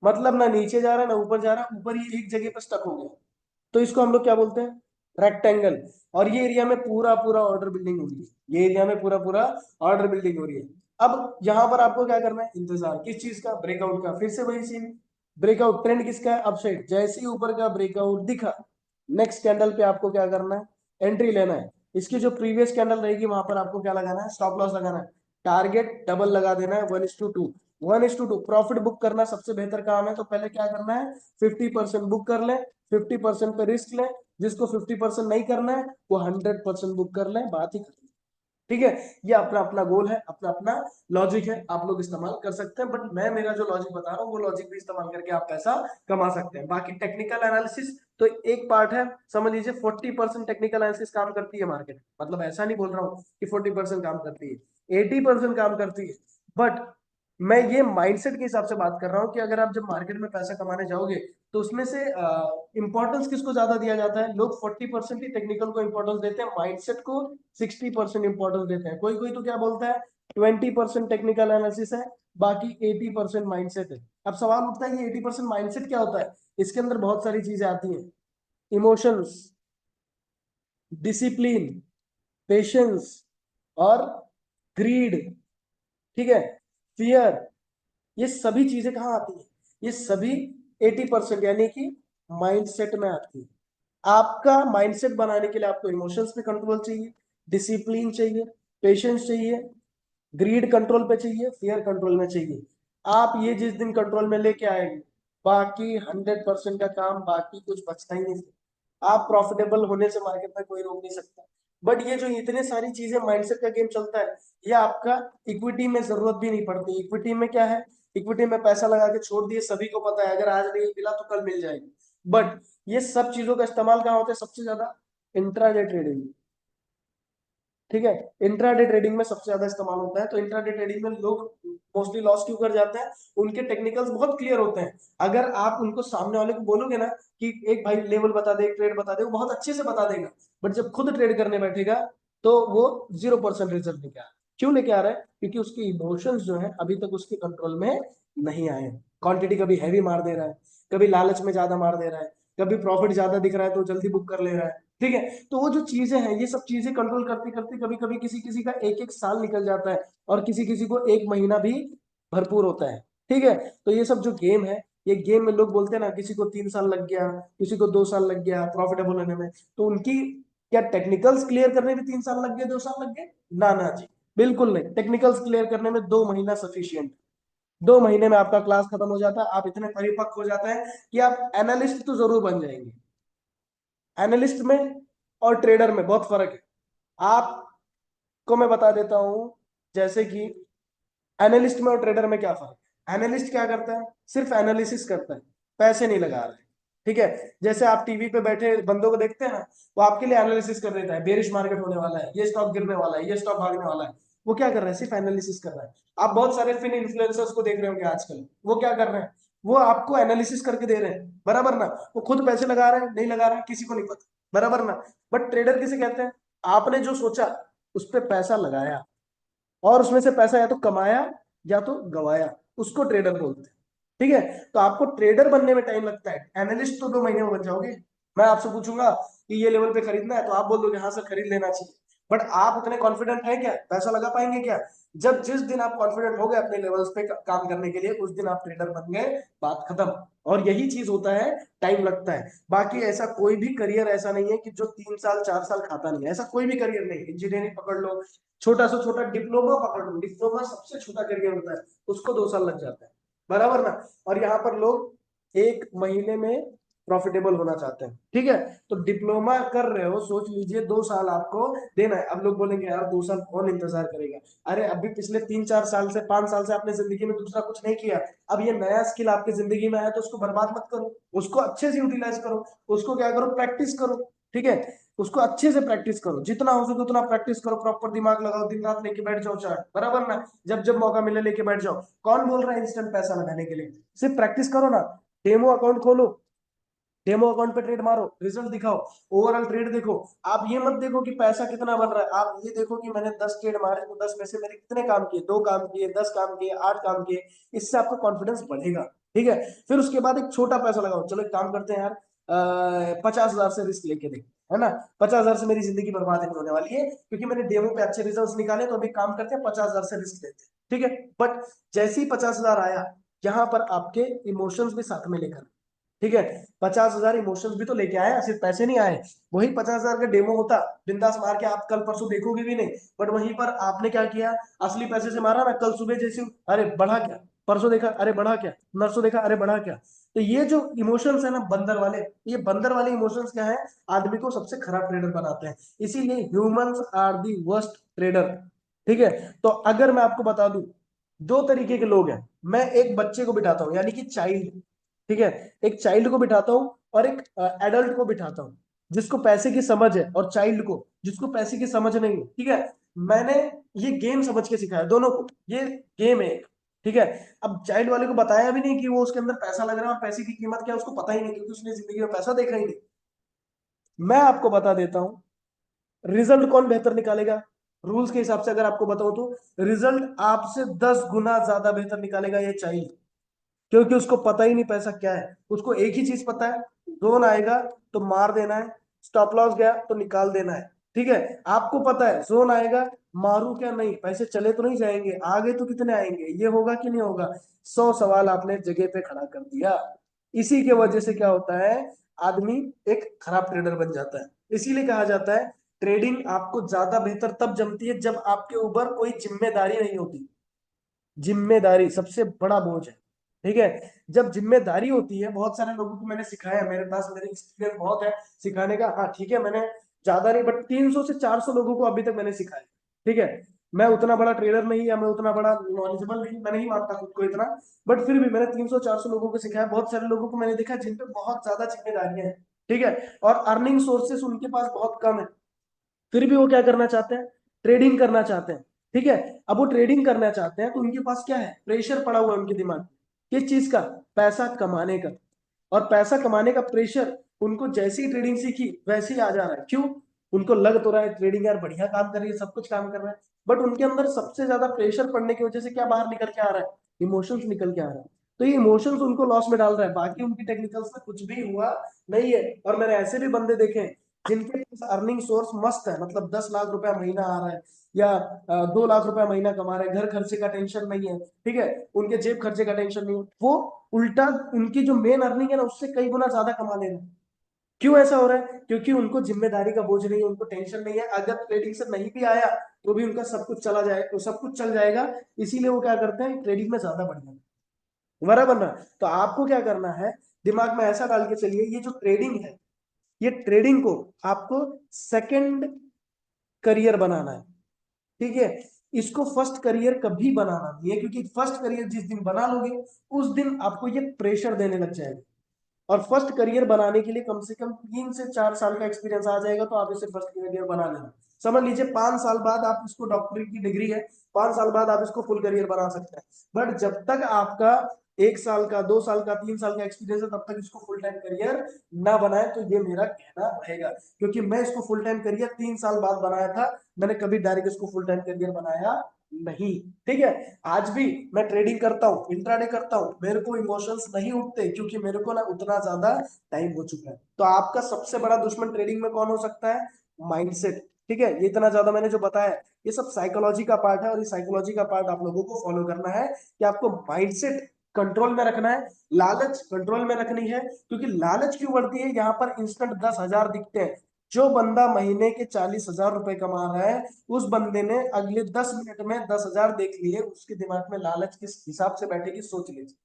मतलब ना नीचे जा रहा है ना ऊपर जा रहा है, ऊपर ही एक जगह पर स्टक हो गया। तो इसको हम लोग क्या बोलते हैं, रेक्टेंगल। और ये एरिया में पूरा पूरा ऑर्डर बिल्डिंग हो रही है, ये एरिया में पूरा पूरा ऑर्डर बिल्डिंग हो रही है। अब यहाँ पर आपको क्या करना है, इंतजार किस चीज का, ब्रेकआउट का। फिर से वही सीन, ब्रेकआउट, ट्रेंड किसका है, अपसाइड। जैसे ही ऊपर का ब्रेकआउट दिखा, नेक्स्ट कैंडल पे आपको क्या करना है, एंट्री लेना है। इसकी जो प्रीवियस कैंडल रहेगी वहां पर आपको क्या लगाना है, स्टॉप लॉस लगाना है, टारगेट डबल लगा देना है, 1:2, 1:2। प्रॉफिट बुक करना सबसे बेहतर काम है, तो पहले क्या करना है, 50% बुक कर ले, 50% पे रिस्क ले, जिसको 50% नहीं करना है वो 100% बुक कर ले, बात ही खत्म। ठीक है, ये अपना अपना गोल है, अपना अपना लॉजिक है, आप लोग इस्तेमाल कर सकते हैं, बट मैं मेरा जो लॉजिक बता रहा हूँ वो लॉजिक भी इस्तेमाल करके आप पैसा कमा सकते हैं। बाकी टेक्निकल एनालिसिस तो एक पार्ट है, समझ लीजिए 40% टेक्निकल एनालिसिस काम करती है मार्केट, मतलब ऐसा नहीं बोल रहा हूँ कि 40% काम करती है, 80% काम करती है। बट मैं ये माइंडसेट के हिसाब से बात कर रहा हूँ कि अगर आप जब मार्केट में पैसा कमाने जाओगे तो उसमें से इंपॉर्टेंस किसको ज्यादा दिया जाता है, लोग 40% ही टेक्निकल को इंपॉर्टेंस देते हैं, माइंडसेट को 60% इंपॉर्टेंस देते हैं। कोई कोई तो क्या बोलता है 20% टेक्निकल एनालिसिस है, बाकी 80% माइंडसेट है। अब सवाल उठता है कि 80% माइंडसेट क्या होता है, इसके अंदर बहुत सारी चीजें आती हैं, इमोशंस, डिसिप्लिन, पेशेंस और ग्रीड, ठीक है, फियर, ये सभी चीजें कहाँ आती हैं, ये सभी 80% यानी कि माइंडसेट में आती है। आपका माइंडसेट बनाने के लिए आपको इमोशंस पे कंट्रोल चाहिए, डिसिप्लिन चाहिए, पेशेंस चाहिए, ग्रीड कंट्रोल पे चाहिए, फियर कंट्रोल में चाहिए। आप ये जिस दिन कंट्रोल में लेके आएंगे, बाकी 100% का काम, बाकी कुछ बचता ही नहीं। आप प्रॉफिटेबल होने से मार्केट में कोई रोक नहीं सकता। बट ये जो इतने सारी चीजें माइंडसेट का गेम चलता है, ये आपका इक्विटी में जरूरत भी नहीं पड़ती। इक्विटी में क्या है, इक्विटी में पैसा लगा के छोड़ दिए, सभी को पता है अगर आज नहीं मिला तो कल मिल जाएगी। बट ये सब चीजों का इस्तेमाल कहाँ होता है सबसे ज्यादा, इंट्राडे ट्रेडिंग, ठीक है, इंट्राडे ट्रेडिंग में सबसे ज्यादा इस्तेमाल होता है। तो इंट्राडे ट्रेडिंग में लोग मोस्टली लॉस क्यों कर जाते हैं, उनके टेक्निकल्स बहुत क्लियर होते हैं। अगर आप उनको सामने वाले को बोलोगे ना कि एक भाई लेवल बता दे, एक ट्रेड बता दे, वो बहुत अच्छे से बता देगा, बट जब खुद ट्रेड करने बैठेगा तो वो 0% रिजल्ट लेके आ रहा है। क्यों लेके आ रहा है, क्योंकि उसके इमोशंस जो है अभी तक उसके कंट्रोल में नहीं आए हैं। क्वांटिटी कभी हैवी मार दे रहा है, कभी लालच में ज्यादा मार दे रहा है, कभी प्रॉफिट ज्यादा दिख रहा है तो जल्दी बुक कर ले रहा है, ठीक है। तो वो जो चीजें हैं, ये सब चीजें कंट्रोल करते करते कभी कभी किसी किसी का एक एक साल निकल जाता है, और किसी किसी को एक महीना भी भरपूर होता है, ठीक है। तो ये सब जो गेम है, ये गेम में लोग बोलते हैं ना, किसी को 3 साल लग गया, किसी को 2 साल लग गया प्रॉफिटेबल होने में, तो उनकी क्या टेक्निकल्स क्लियर करने में 3 साल लग गए, 2 साल लग गए, ना ना जी, बिल्कुल नहीं। टेक्निकल्स क्लियर करने में 2 महीना सफिशियंट, 2 महीने में आपका क्लास खत्म हो जाता है, आप इतने परिपक्व हो जाते हैं कि आप एनालिस्ट तो जरूर बन जाएंगे। एनालिस्ट में और ट्रेडर में बहुत फर्क है। आपको मैं बता देता हूं, जैसे कि एनालिस्ट में और ट्रेडर में क्या फर्क है। एनालिस्ट क्या करता है, सिर्फ एनालिसिस करता है, पैसे नहीं लगा रहा है, ठीक है। जैसे आप टीवी पे बैठे बंदों को देखते हैं ना, वो आपके लिए एनालिसिस कर देता है, बेरिश मार्केट होने वाला है, ये स्टॉक गिरने वाला है, ये स्टॉक भागने वाला है। वो क्या कर रहा है, सिर्फ एनालिसिस कर रहा है। आप बहुत सारे फिन इन्फ्लुएंसर्स को देख रहे होंगे आजकल, वो क्या कर रहे हैं, वो आपको एनालिसिस करके दे रहे हैं, बराबर ना। वो खुद पैसे लगा रहे हैं नहीं लगा रहे हैं किसी को नहीं पता, बराबर ना। बट ट्रेडर किसे कहते हैं, आपने जो सोचा उस पर पैसा लगाया, और उसमें से पैसा या तो कमाया या तो गवाया, उसको ट्रेडर बोलते हैं, ठीक है। तो आपको ट्रेडर बनने में टाइम लगता है, एनालिस्ट तो 2 महीने में बन जाओगे। मैं आपसे पूछूंगा कि ये लेवल पे खरीदना है, तो आप बोल दोगे हाँ सर खरीद लेना चाहिए। बट आप उतने कॉन्फिडेंट है क्या, पैसा लगा पाएंगे क्या। जब जिस दिन आप कॉन्फिडेंट हो गए अपने लेवल्स पे काम करने के लिए, उस दिन आप ट्रेडर बन गए, बात खत्म। और यही चीज होता है, टाइम लगता है। बाकी ऐसा कोई भी करियर ऐसा नहीं है कि जो 3 साल 4 साल खाता नहीं है, ऐसा कोई भी करियर नहीं। इंजीनियरिंग पकड़ लो, छोटा से छोटा डिप्लोमा पकड़ लो, डिप्लोमा सबसे छोटा करियर होता है, उसको 2 साल लग जाता है, बराबर ना। और यहाँ पर लोग 1 महीने में प्रॉफिटेबल होना चाहते हैं, ठीक है। तो डिप्लोमा कर रहे हो, सोच लीजिए 2 साल आपको देना है। अब लोग बोलेंगे यार 2 साल कौन इंतजार करेगा। अरे अभी पिछले 3 4 साल से 5 साल से आपने जिंदगी में दूसरा कुछ नहीं किया, अब ये नया स्किल आपकी जिंदगी में आया तो उसको बर्बाद मत करो, उसको अच्छे से यूटिलाइज करो, उसको क्या करो, प्रैक्टिस करो, ठीक है। उसको अच्छे से प्रैक्टिस करो, जितना हो सके उतना प्रैक्टिस करो, प्रॉपर दिमाग लगाओ, दिन रात लेके बैठ जाओ चार्ट, बराबर ना। जब जब मौका मिले लेके बैठ जाओ। कौन बोल रहा है इंस्टेंट पैसा लगाने के लिए, सिर्फ प्रैक्टिस करो ना। डेमो अकाउंट खोलो, डेमो अकाउंट पे ट्रेड मारो, रिजल्ट दिखाओ, ओवरऑल ट्रेड देखो। आप ये मत देखो कि पैसा कितना बन रहा है, आप ये देखो कि मैंने 10 ट्रेड मारे तो 10 में से मैंने कितने काम किए, 2 काम किए, 10 काम किए, 8 काम किए। इससे आपका कॉन्फिडेंस बढ़ेगा, ठीक है। फिर उसके बाद एक छोटा पैसा लगाओ, चलो एक काम करते हैं यार, 50,000 से रिस्क लेके देख, है ना। 50,000 से मेरी जिंदगी बर्बाद नहीं होने वाली है, क्योंकि मैंने डेमो पे अच्छे रिजल्ट निकाले, तो अभी काम करते हैं 50,000 से रिस्क लेते हैं, ठीक है। बट जैसे ही 50,000 आया, यहाँ पर आपके इमोशंस भी साथ में लेकर, ठीक है, 50,000 इमोशंस भी तो लेके आया, सिर्फ पैसे नहीं आए। वही 50,000 का डेमो होता, बिंदास मार के आप कल परसों देखोगे भी नहीं, बट वहीं पर आपने क्या किया, असली पैसे से मारा ना, कल सुबह जैसे अरे बढ़ा क्या, परसों देखा अरे बढ़ा क्या, नरसों देखा अरे बढ़ा क्या। तो ये जो इमोशंस है ना बंदर वाले, ये बंदर वाले इमोशंस क्या है, आदमी को सबसे खराब ट्रेडर बनाते हैं। इसीलिए humans are the worst trader. ठीक है, तो अगर मैं आपको बता दूं, दो तरीके के लोग हैं। मैं एक बच्चे को बिठाता हूँ, यानी कि चाइल्ड, ठीक है, एक चाइल्ड को बिठाता हूँ और एक एडल्ट को बिठाता हूँ, जिसको पैसे की समझ है, और चाइल्ड को जिसको पैसे की समझ नहीं है। ठीक है, मैंने ये गेम समझ के सिखाया दोनों को, ये गेम है एक। ठीक है, अब चाइल्ड वाले को बताया भी नहीं कि वो उसके अंदर पैसा लग रहा है और पैसे की कीमत क्या है, उसको पता ही नहीं, क्योंकि उसने जिंदगी में पैसा देखा ही नहीं। मैं आपको बता देता हूँ, रिजल्ट कौन बेहतर निकालेगा, रूल्स के हिसाब से अगर आपको बताऊं तो रिजल्ट आपसे 10 गुना ज्यादा बेहतर निकालेगा ये चाइल्ड, क्योंकि उसको पता ही नहीं पैसा क्या है। उसको एक ही चीज पता है, जोन आएगा तो मार देना है, स्टॉप लॉस गया तो निकाल देना है। ठीक है, आपको पता है जोन आएगा, मारू क्या नहीं, पैसे चले तो नहीं जाएंगे, आगे तो कितने आएंगे, ये होगा कि नहीं होगा। 100 सवाल आपने जगह पे खड़ा कर दिया। इसी के वजह से क्या होता है, आदमी एक खराब ट्रेडर बन जाता है। इसीलिए कहा जाता है ट्रेडिंग आपको ज्यादा बेहतर तब जमती है जब आपके ऊपर कोई जिम्मेदारी नहीं होती। जिम्मेदारी सबसे बड़ा बोझ है। ठीक है, जब जिम्मेदारी होती है, बहुत सारे लोगों को मैंने सिखाया, मेरे पास मेरे एक्सपीरियंस बहुत है सिखाने का। हाँ ठीक है, मैंने ज्यादा नहीं बट 300 से 400 लोगों को अभी तक मैंने सिखाया। ठीक है, मैं उतना बड़ा ट्रेडर नहीं, या मैं उतना बड़ा नॉलेजेबल नहीं, मैं नहीं मानता खुद को इतना, बट फिर भी मैंने 300-400 लोगों को सिखाया। बहुत सारे लोगों को मैंने देखा जिन पे बहुत ज्यादा जिम्मेदारियां हैं। ठीक है, और अर्निंग सोर्सेस उनके पास बहुत कम है, फिर भी वो क्या करना चाहते हैं, ट्रेडिंग करना चाहते हैं। ठीक है, अब वो ट्रेडिंग करना चाहते हैं तो उनके पास क्या है, प्रेशर पड़ा हुआ है उनके दिमाग में, किस चीज का, पैसा कमाने का। और पैसा कमाने का प्रेशर उनको जैसी ही ट्रेडिंग सीखी वैसे ही आ जा रहा है। क्यों, उनको लग तो रहा है ट्रेडिंग यार बढ़िया काम कर रही है, सब कुछ काम कर रहा है, बट उनके अंदर सबसे ज्यादा प्रेशर पड़ने की वजह से क्या बाहर निकल के आ रहा है, इमोशंस निकल के आ रहा है। तो ये इमोशंस उनको लॉस में डाल रहा है, बाकी उनकी टेक्निकल्स में कुछ भी हुआ नहीं है। और मैंने ऐसे भी बंदे देखे हैं जिनके पास अर्निंग सोर्स मस्त है, मतलब 10 लाख रुपया महीना आ रहा है, या 2 लाख रुपया महीना कमा रहे हैं, घर खर्चे का टेंशन नहीं है। ठीक है, उनके जेब खर्चे का टेंशन नहीं है, वो उल्टा उनकी जो मेन अर्निंग है ना उससे कई गुना ज्यादा कमा ले रहे हैं। क्यों ऐसा हो रहा है, क्योंकि उनको जिम्मेदारी का बोझ नहीं है, उनको टेंशन नहीं है, अगर ट्रेडिंग से नहीं भी आया तो भी उनका सब कुछ चला जाए, तो सब कुछ चल जाएगा। इसीलिए वो क्या करते हैं, ट्रेडिंग में ज्यादा बढ़ जाते हैं। बराबर ना। तो आपको क्या करना है, दिमाग में ऐसा डाल के चलिए, ये जो ट्रेडिंग है, ये ट्रेडिंग को आपको सेकंड करियर बनाना है। ठीक है, इसको फर्स्ट करियर कभी बनाना नहीं है, क्योंकि फर्स्ट करियर जिस दिन बना लोगे उस दिन आपको ये प्रेशर देने लग जाएगा। और फर्स्ट करियर बनाने के लिए कम से कम 3 से 4 साल का एक्सपीरियंस आ जाएगा, तो आप इसे फर्स्ट करियर बना लेना। समझ लीजिए 5 साल बाद आप इसको, डॉक्टरी की डिग्री है, 5 साल बाद आप इसको फुल करियर बना सकते हैं। बट जब तक आपका 1 साल का, 2 साल का, 3 साल का एक्सपीरियंस है, तब तक इसको फुल टाइम करियर ना बनाए, तो ये मेरा कहना रहेगा। क्योंकि मैं इसको फुल टाइम करियर 3 साल बाद बनाया था, मैंने कभी डायरेक्ट इसको फुल टाइम करियर बनाया नहीं। ठीक है, आज भी मैं ट्रेडिंग करता हूँ, इंट्राडे करता हूँ, मेरे को इमोशंस नहीं उठते, क्योंकि मेरे को ना उतना ज्यादा टाइम हो चुका है। तो आपका सबसे बड़ा दुश्मन ट्रेडिंग में कौन हो सकता है, माइंडसेट। ठीक है, ये इतना ज्यादा मैंने जो बताया ये सब साइकोलॉजी का पार्ट है, और ये साइकोलॉजी का पार्ट आप लोगों को फॉलो करना है कि आपको माइंडसेट कंट्रोल में रखना है, लालच कंट्रोल में रखनी है। क्योंकि लालच क्यों बढ़ती है, यहाँ पर इंस्टेंट 10,000 दिखते हैं, जो बंदा महीने के 40,000 रुपए कमा रहा है, उस बंदे ने अगले 10 मिनट में 10,000 देख लिए, उसके दिमाग में लालच किस हिसाब से बैठेगी सोच लीजिए।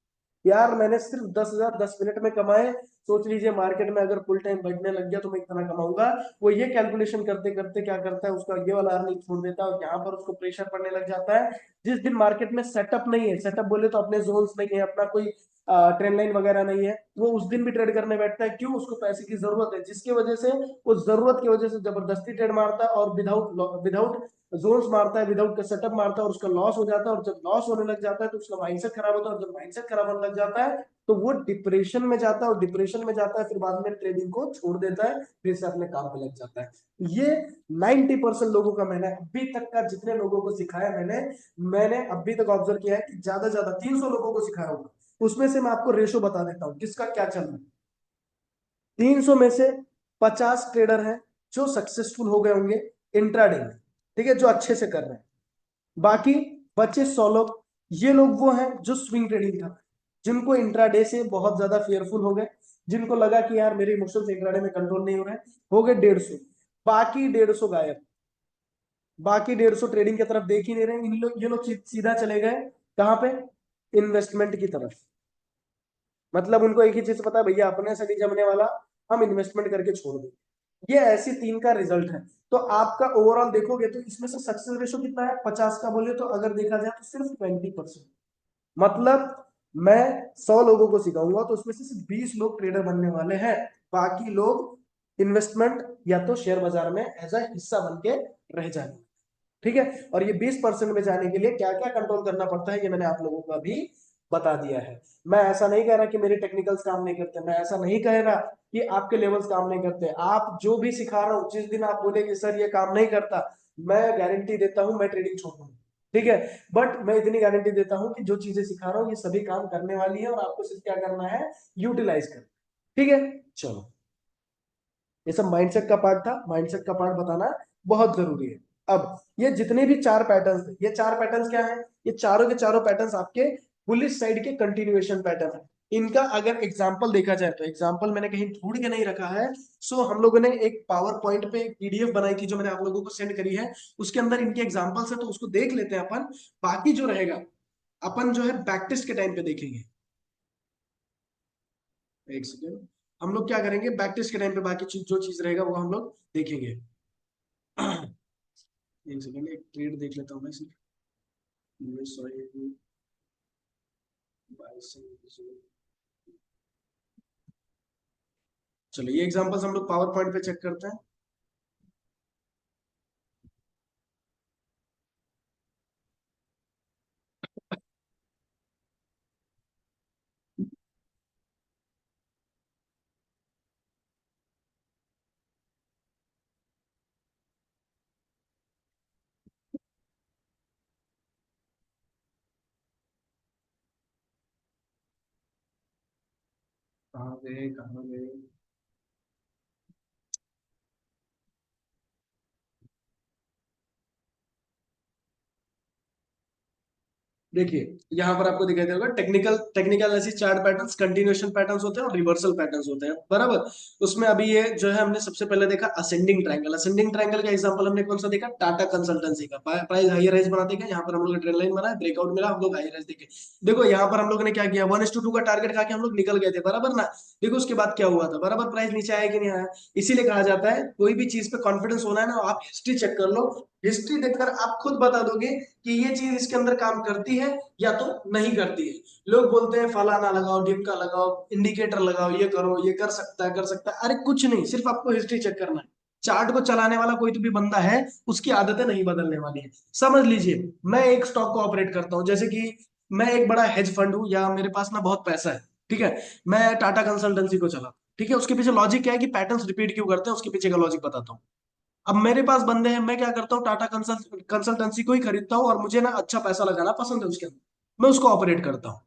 यार मैंने सिर्फ 10,000 10 मिनट में कमाए, सोच लीजिए मार्केट में अगर फुल टाइम बढ़ने लग गया तो मैं इतना कमाऊंगा। वो ये कैलकुलेशन करते करते क्या करता है, उसका ये वाला अर्निंग छोड़ देता है, और यहाँ पर उसको प्रेशर पड़ने लग जाता है। जिस दिन मार्केट में सेटअप नहीं है, सेटअप बोले तो अपने जोन्स नहीं है, अपना कोई ट्रेंड लाइन वगैरह नहीं है, वो उस दिन भी ट्रेड करने बैठता है। क्यों, उसको पैसे की जरूरत है, जिसकी वजह से उस जरूरत की वजह से जबरदस्ती ट्रेड मारता है, और विदाउट विदाउट जोन्स मारता है, विदाउट सेटअप मारता है, और उसका लॉस हो जाता है। और जब लॉस होने लग जाता है तो उसका माइंडसेट खराब होता है, और जब माइंडसेट खराब होने लग जाता है तो वो डिप्रेशन में जाता है, और डिप्रेशन में जाता है फिर बाद में ट्रेडिंग को छोड़ देता है, फिर से अपने काम पे लग जाता है। ये 90% लोगों का, मैंने अभी तक का जितने लोगों को सिखाया, मैंने मैंने अभी तक ऑब्जर्व किया है कि ज्यादा ज्यादा 300 लोगों को सिखाया होगा, उसमें से मैं आपको रेशो बता देता हूँ किसका क्या चल रहा है। 300 में से 50 ट्रेडर हैं जो सक्सेसफुल हो गए होंगे इंट्राडे में, ठीक है, जो अच्छे से कर रहे हैं। बाकी बचे 100 लोग, ये लोग वो हैं जो स्विंग ट्रेडिंग कर रहे हैं, जिनको इंट्राडे से बहुत ज्यादा फेयरफुल हो गए, जिनको लगा कि यार मेरे इमोशंस इंट्राडे में कंट्रोल नहीं हो रहे हैं, हो गए 150, बाकी 150 गायब, बाकी 150 ट्रेडिंग की तरफ देख ही नहीं रहे। इन लोग ये लोग सीधा चले गए कहाँ पे, इन्वेस्टमेंट की तरफ। मतलब उनको एक ही चीज पता है, भैया अपने से नहीं जमने वाला, हम इन्वेस्टमेंट करके छोड़ दें। ये ऐसी तीन का रिजल्ट है। तो आपका ओवरऑल देखोगे तो इसमें से सक्सेस रेशो कितना है, 50 का बोले तो अगर देखा जाए तो सिर्फ 20%। मतलब मैं 100 लोगों को सिखाऊंगा तो उसमें से सिर्फ 20 लोग ट्रेडर बनने वाले हैं, बाकी लोग इन्वेस्टमेंट या तो शेयर बाजार में एज अ हिस्सा बन के रह जाएंगे। ठीक है, और ये 20% में जाने के लिए क्या क्या कंट्रोल करना पड़ता है ये मैंने आप लोगों को अभी बता दिया है। मैं ऐसा नहीं कह रहा कि मेरे टेक्निकल्स काम नहीं करते, मैं ऐसा नहीं कह रहा कि आपके लेवल्स काम नहीं करते। आप जो भी सिखा रहा हूँ, जिस दिन आप बोलेंगे सर ये काम नहीं करता, मैं गारंटी देता हूँ मैं ट्रेडिंग छोड़ दूंगा। ठीक है, बट मैं इतनी गारंटी देता हूँ कि जो चीजें सिखा रहा हूँ ये सभी काम करने वाली है, और आपको सिर्फ क्या करना है, यूटिलाइज करना। ठीक है, चलो, ये सब माइंडसेट का पार्ट था, माइंडसेट का पार्ट बताना बहुत जरूरी है। अब ये जितने भी चार पैटर्न्स थे, ये चार पैटर्न्स क्या है, ये चारों के चारों पैटर्न्स आपके बुलिश साइड के कंटिन्यूएशन पैटर्न है। इनका अगर एग्जांपल देखा जाए तो एग्जांपल मैंने कहीं ढूंढ के नहीं रखा है। सो हम लोगों ने एक पावर पॉइंट पे एक पीडीएफ बनाई थी जो मैंने आप लोगों को सेंड करी है, उसके अंदर इनके एग्जांपल्स है, तो उसको देख लेते हैं अपन। बाकी जो रहेगा अपन जो है बैक टेस्ट के टाइम पे देखेंगे। एक सेकेंड, हम लोग क्या करेंगे, बैक टेस्ट के टाइम पे बाकी चीज जो चीज रहेगा वो हम लोग देखेंगे। एक सेकेंड, एक ट्रेड देख लेता हूँ मैं सिर्फ। चलो ये एग्जांपल्स हम लोग पावर पॉइंट पे चेक करते हैं। कहाँ गए, कहाँ गए। देखिए यहाँ पर आपको दिखाई देगा टेक्निकल टेक्निकल ऐसी चार्ट पैटर्न्स, कंटिन्यूएशन पैटर्न्स होते हैं और रिवर्सल पैटर्न्स होते हैं, बराबर। उसमें अभी ये जो है हमने सबसे पहले देखा असेंडिंग ट्रायंगल। असेंडिंग ट्रायंगल का एग्जांपल हमने कौन सा देखा, टाटा कंसल्टेंसी का। प्राइस हाई राइज बनाते गए, यहाँ पर हम लोग ट्रेंड लाइन बना, ब्रेकआउट मिला, हम लोग हाई राइज देखे। देखो यहाँ पर हम लोग ने क्या किया, 1:2 का टारगेट खा के हम लोग निकल गए थे, बराबर ना। देखो उसके बाद क्या हुआ था, बराबर प्राइस नीचे आया कि नहीं आया। इसीलिए कहा जाता है कोई भी चीज पे कॉन्फिडेंस होना है ना, आप हिस्ट्री चेक कर लो। हिस्ट्री देखकर आप खुद बता दोगे कि ये चीज इसके अंदर काम करती है या तो नहीं करती है। लोग बोलते हैं फलाना लगाओ, ढिमका लगाओ, इंडिकेटर लगाओ, ये करो, ये कर सकता है, कर सकता है। अरे कुछ नहीं, सिर्फ आपको हिस्ट्री चेक करना है। चार्ट को चलाने वाला कोई तो भी बंदा है, उसकी आदतें नहीं बदलने वाली है। समझ लीजिए मैं एक स्टॉक को ऑपरेट करता हूँ, जैसे कि मैं एक बड़ा हेज फंड हूँ या मेरे पास ना बहुत पैसा है। ठीक है, मैं टाटा कंसल्टेंसी को चला, ठीक है, उसके पीछे लॉजिक क्या है कि पैटर्न्स रिपीट क्यों करते हैं, उसके पीछे का लॉजिक बताता हूँ। अब मेरे पास बंदे हैं, मैं क्या करता हूँ, टाटा कंसल्टेंसी को ही खरीदता हूँ, और मुझे ना अच्छा पैसा लगाना पसंद है उसके अंदर, मैं उसको ऑपरेट करता हूँ।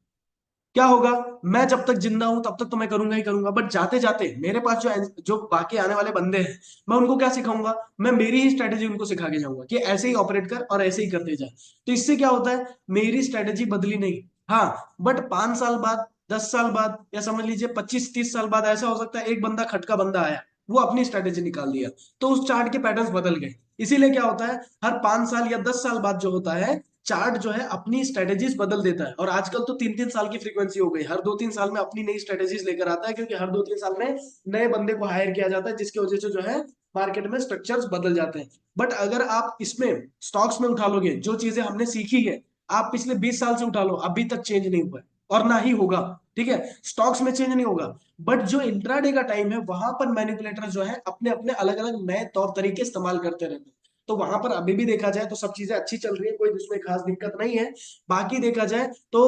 क्या होगा, मैं जब तक जिंदा हूं तब तक तो मैं करूंगा ही करूंगा, बट जाते जाते मेरे पास जो जो बाकी आने वाले बंदे हैं, मैं उनको क्या सिखाऊंगा, मैं मेरी ही स्ट्रेटेजी उनको सिखा के जाऊंगा कि ऐसे ही ऑपरेट कर और ऐसे ही करते जा। तो इससे क्या होता है, मेरी स्ट्रेटेजी बदली नहीं। हाँ, बट 5 साल बाद, 10 साल बाद, या समझ लीजिए 25-30 साल बाद ऐसा हो सकता है एक बंदा खटका बंदा आया, वो अपनी स्ट्रेटेजी निकाल दिया, तो उस चार्ट के पैटर्न्स बदल गए। इसीलिए क्या होता है, हर 5 साल या 10 साल बाद जो होता है, चार्ट जो है अपनी स्ट्रेटेजीज बदल देता है। और आजकल तो 3-3 साल की फ्रीक्वेंसी हो गई, हर 2-3 साल में अपनी नई स्ट्रेटेजीज लेकर आता है, क्योंकि हर 2-3 साल में नए बंदे को हायर किया जाता है, जिसकी वजह से जो है मार्केट में स्ट्रक्चर्स बदल जाते हैं। बट अगर आप इसमें स्टॉक्स में उठा लोगे, जो चीजें हमने सीखी है, आप पिछले 20 साल से उठा लो, अभी तक चेंज नहीं हुआ है और ना ही होगा। ठीक है, स्टॉक्स में चेंज नहीं होगा, बट जो इंट्राडे का टाइम है वहां पर मैनिपुलेटर जो है अपने अपने अलग अलग नए तौर तरीके इस्तेमाल करते रहते हैं। तो वहां पर अभी भी देखा जाए तो सब चीजें अच्छी चल रही है, कोई उसमें खास दिक्कत नहीं है। बाकी देखा जाए तो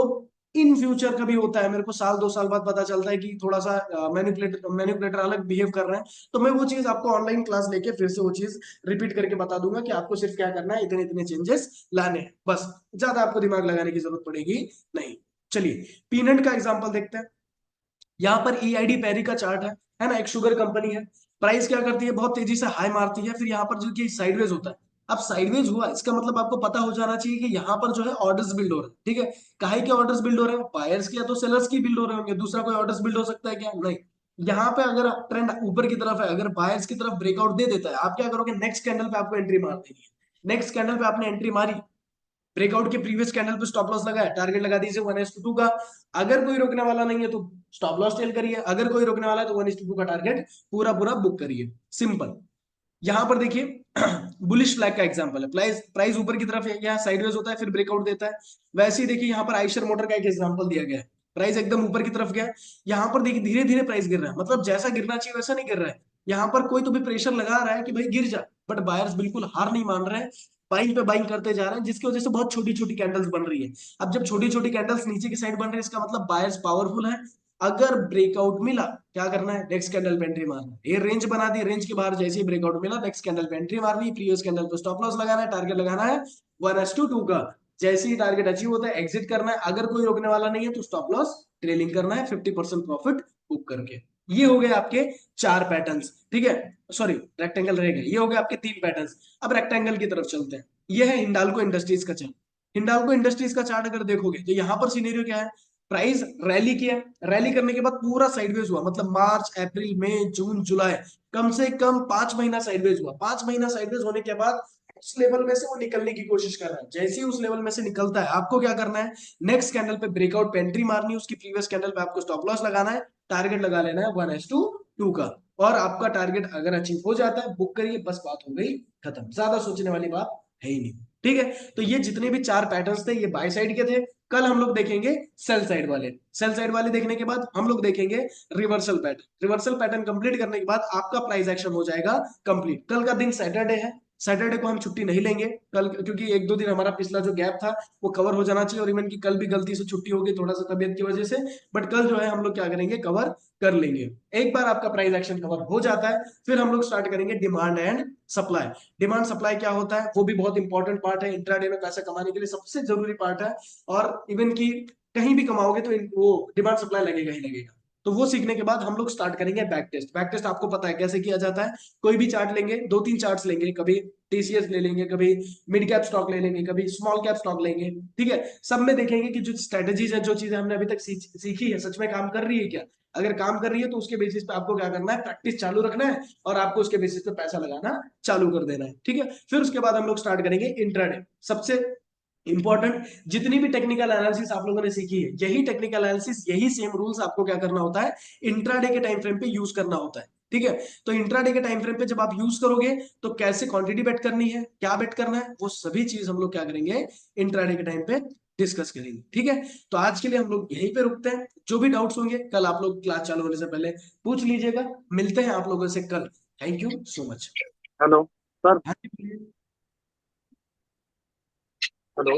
इन फ्यूचर का भी होता है, मेरे को साल 2 साल बाद पता चलता है कि थोड़ा सा मैनिपुलेटर मैनिपुलेटर अलग बिहेव कर रहे हैं, तो मैं वो चीज आपको ऑनलाइन क्लास लेके फिर से वो चीज रिपीट करके बता दूंगा कि आपको सिर्फ क्या करना है, इतने इतने चेंजेस लाने हैं, बस। ज्यादा आपको दिमाग लगाने की जरूरत पड़ेगी नहीं। चलिए पीनट का एग्जांपल देखते हैं। यहाँ पर ईआईडी पैरी का चार्ट है ना, एक शुगर कंपनी है। प्राइस क्या करती है, बहुत तेजी से हाई मारती है, फिर यहाँ पर जो कि साइडवेज होता है। अब साइडवेज हुआ, इसका मतलब आपको पता हो जाना चाहिए कि यहाँ पर जो है ऑर्डर्स बिल्ड हो रहे हैं। ठीक है, काहे के ऑर्डर्स बिल्ड हो रहे हैं, बायर्स के या तो सेलर्स की बिल्ड हो रहे होंगे, दूसरा कोई ऑर्डर्स बिल्ड हो सकता है क्या, नहीं। यहाँ पे अगर ट्रेंड ऊपर की तरफ है, अगर बायर्स की तरफ ब्रेकआउट दे देता है, आप क्या करोगे, नेक्स्ट कैंडल पे आपको एंट्री मार देनी है। नेक्स्ट कैंडल पे आपने एंट्री मारी, ब्रेकआउट के प्रीवियस कैंडल पे स्टॉप लॉस लगाया, टारगेट लगा दीजिए 1:2 का। अगर कोई रोकने वाला नहीं है तो स्टॉप लॉस टेल करिए, अगर कोई रोकने वाला है तो 1:2 का टारगेट पूरा पूरा बुक करिए, सिंपल। यहां पर देखिए बुलिश फ्लैग का एग्जांपल है, प्राइस प्राइस ऊपर की तरफ है, यहाँ साइडवेज होता है फिर ब्रेकआउट देता है। वैसे ही देखिए यहाँ पर आइशर मोटर का एक एग्जांपल दिया गया है, प्राइस एकदम ऊपर की तरफ गया, यहाँ पर देखिए धीरे धीरे प्राइस गिर रहा है, मतलब जैसा गिरना चाहिए वैसा नहीं गिर रहा है। यहाँ पर कोई तो भी प्रेशर लगा रहा है कि भाई गिर जा, बट बायर्स बिल्कुल हार नहीं मान रहे हैं, बाइंग पे बाइंग करते जा रहे हैं, जिसकी वजह से बहुत छोटी छोटी कैंडल्स बन रही है। अब जब छोटी छोटी कैंडल्स नीचे की साइड बन रही है, इसका मतलब बायर्स पावरफुल है। अगर ब्रेकआउट मिला, क्या करना है, नेक्स्ट कैंडल पे एंट्री मारना है। ये रेंज बना दी, रेंज के बाहर जैसे ही ब्रेकआउट मिला, नेक्स्ट कैंडल पे एंट्री मारनी है, प्रीवियस कैंडल पे स्टॉप लॉस लगाना है, टारगेट लगाना है 1:2 का। जैसे ही टारगेट अचीव होता है एग्जिट करना है, अगर कोई रोकने वाला नहीं है तो स्टॉप लॉस ट्रेलिंग करना है 50% प्रॉफिट बुक करके। ये हो गए आपके चार पैटर्न्स, ठीक है, सॉरी रेक्टेंगल रह गए, ये हो गए आपके तीन पैटर्न्स। अब रेक्टेंगल की तरफ चलते हैं, ये है हिंडाल्को इंडस्ट्रीज का चार्ट। हिंडाल्को इंडस्ट्रीज का चार्ट अगर देखोगे तो यहाँ पर सिनेरियो क्या है, प्राइस रैली किया, रैली करने के बाद पूरा साइडवेज हुआ, मतलब मार्च अप्रैल मई जून जुलाई, कम से कम 5 महीना साइडवेज हुआ। 5 महीना साइडवेज होने के बाद उस लेवल में से वो निकलने की कोशिश कर रहा है। जैसे ही उस लेवल में से निकलता है, आपको क्या करना है, नेक्स्ट कैंडल पे ब्रेकआउट पे एंट्री मारनी है, उसकी प्रीवियस कैंडल पे आपको स्टॉप लॉस लगाना है, टारगेट लगा लेना है 1:2 का। और आपका टारगेट अगर अचीव हो जाता है, बुक करिए, बस बात हो गई खत्म, ज्यादा सोचने वाली बात है ही नहीं। ठीक है, तो ये जितने भी चार पैटर्न्स थे, ये बाय साइड के थे। कल हम लोग देखेंगे सेल साइड वाले, सेल साइड वाले देखने के बाद हम लोग देखेंगे reversal pattern. Reversal pattern complete करने के बाद आपका प्राइस एक्शन हो जाएगा कंप्लीट। कल का दिन सैटरडे है, सैटरडे को हम छुट्टी नहीं लेंगे कल, क्योंकि एक दो दिन हमारा पिछला जो गैप था वो कवर हो जाना चाहिए, और इवन की कल भी गलती से छुट्टी होगी थोड़ा सा तबियत की वजह से, बट कल जो है हम लोग क्या करेंगे, कवर कर लेंगे। एक बार आपका प्राइस एक्शन कवर हो जाता है, फिर हम लोग स्टार्ट करेंगे demand and supply. Demand supply क्या होता है, वो भी बहुत इंपॉर्टेंट पार्ट है, इंट्राडे में पैसा कमाने के लिए सबसे जरूरी पार्ट है। और इवन की कहीं भी कमाओगे तो वो डिमांड सप्लाई लगेगा ही लगेगा। तो वो सीखने के बाद हम लोग स्टार्ट करेंगे बैक टेस्ट। बैक टेस्ट आपको पता है कैसे किया जाता है, कोई भी चार्ट लेंगे, दो तीन चार्ट्स लेंगे, कभी टीसीएस ले लेंगे, कभी मिड कैप स्टॉक ले लेंगे, कभी स्मॉल कैप स्टॉक लेंगे, ठीक है। सब में देखेंगे कि जो स्ट्रेटेजीज है, जो चीजें हमने अभी तक सीखी है, सच में काम कर रही है क्या। अगर काम कर रही है तो उसके बेसिस पे आपको क्या करना है, प्रैक्टिस चालू रखना है, और आपको उसके बेसिस पे पैसा लगाना चालू कर देना है, ठीक है। फिर उसके बाद हम लोग स्टार्ट करेंगे इंट्राडे। सबसे इंपॉर्टेंट, जितनी भी टेक्निकल एनालिसिस आप लोगों ने सीखी है, यही टेक्निकल एनालिसिस, यही सेम रूल्स आपको क्या करना होता है, इंट्राडे के टाइम फ्रेम पे यूज करना होता है, ठीक है। तो इंट्राडे के टाइम फ्रेम पे जब आप यूज करोगे तो कैसे क्वांटिटी बेट करनी है, क्या बेट करना है, वो सभी चीज हम लोग क्या करेंगे, इंट्राडे के टाइम पे डिस्कस करेंगे, ठीक है। तो आज के लिए हम लोग यहीं पे रुकते हैं, जो भी डाउट्स होंगे कल आप लोग क्लास चालू होने से पहले पूछ लीजिएगा। मिलते हैं आप लोगों से कल। Thank you so much. Hello sir. हाँ जी बोलिए। हेलो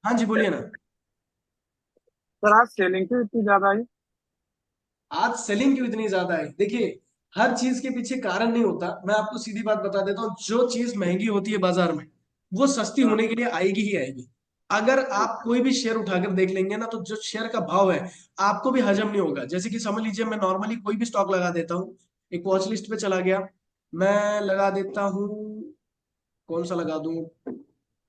हाँ जी बोलिए ना। सर, आज सेलिंग क्यों इतनी ज्यादा आई? आज सेलिंग क्यों इतनी ज्यादा है, देखिए हर चीज के पीछे कारण नहीं होता। मैं आपको सीधी बात बता देता हूँ, जो चीज महंगी होती है बाजार में, वो सस्ती हाँ। होने के लिए आएगी ही आएगी। अगर आप कोई भी शेयर उठाकर देख लेंगे ना, तो जो शेयर का भाव है आपको भी हजम नहीं होगा। जैसे कि समझ लीजिए, मैं नॉर्मली कोई भी स्टॉक लगा देता हूँ, एक वॉच लिस्ट पे चला गया, मैं लगा देता हूँ, कौन सा लगा दूं,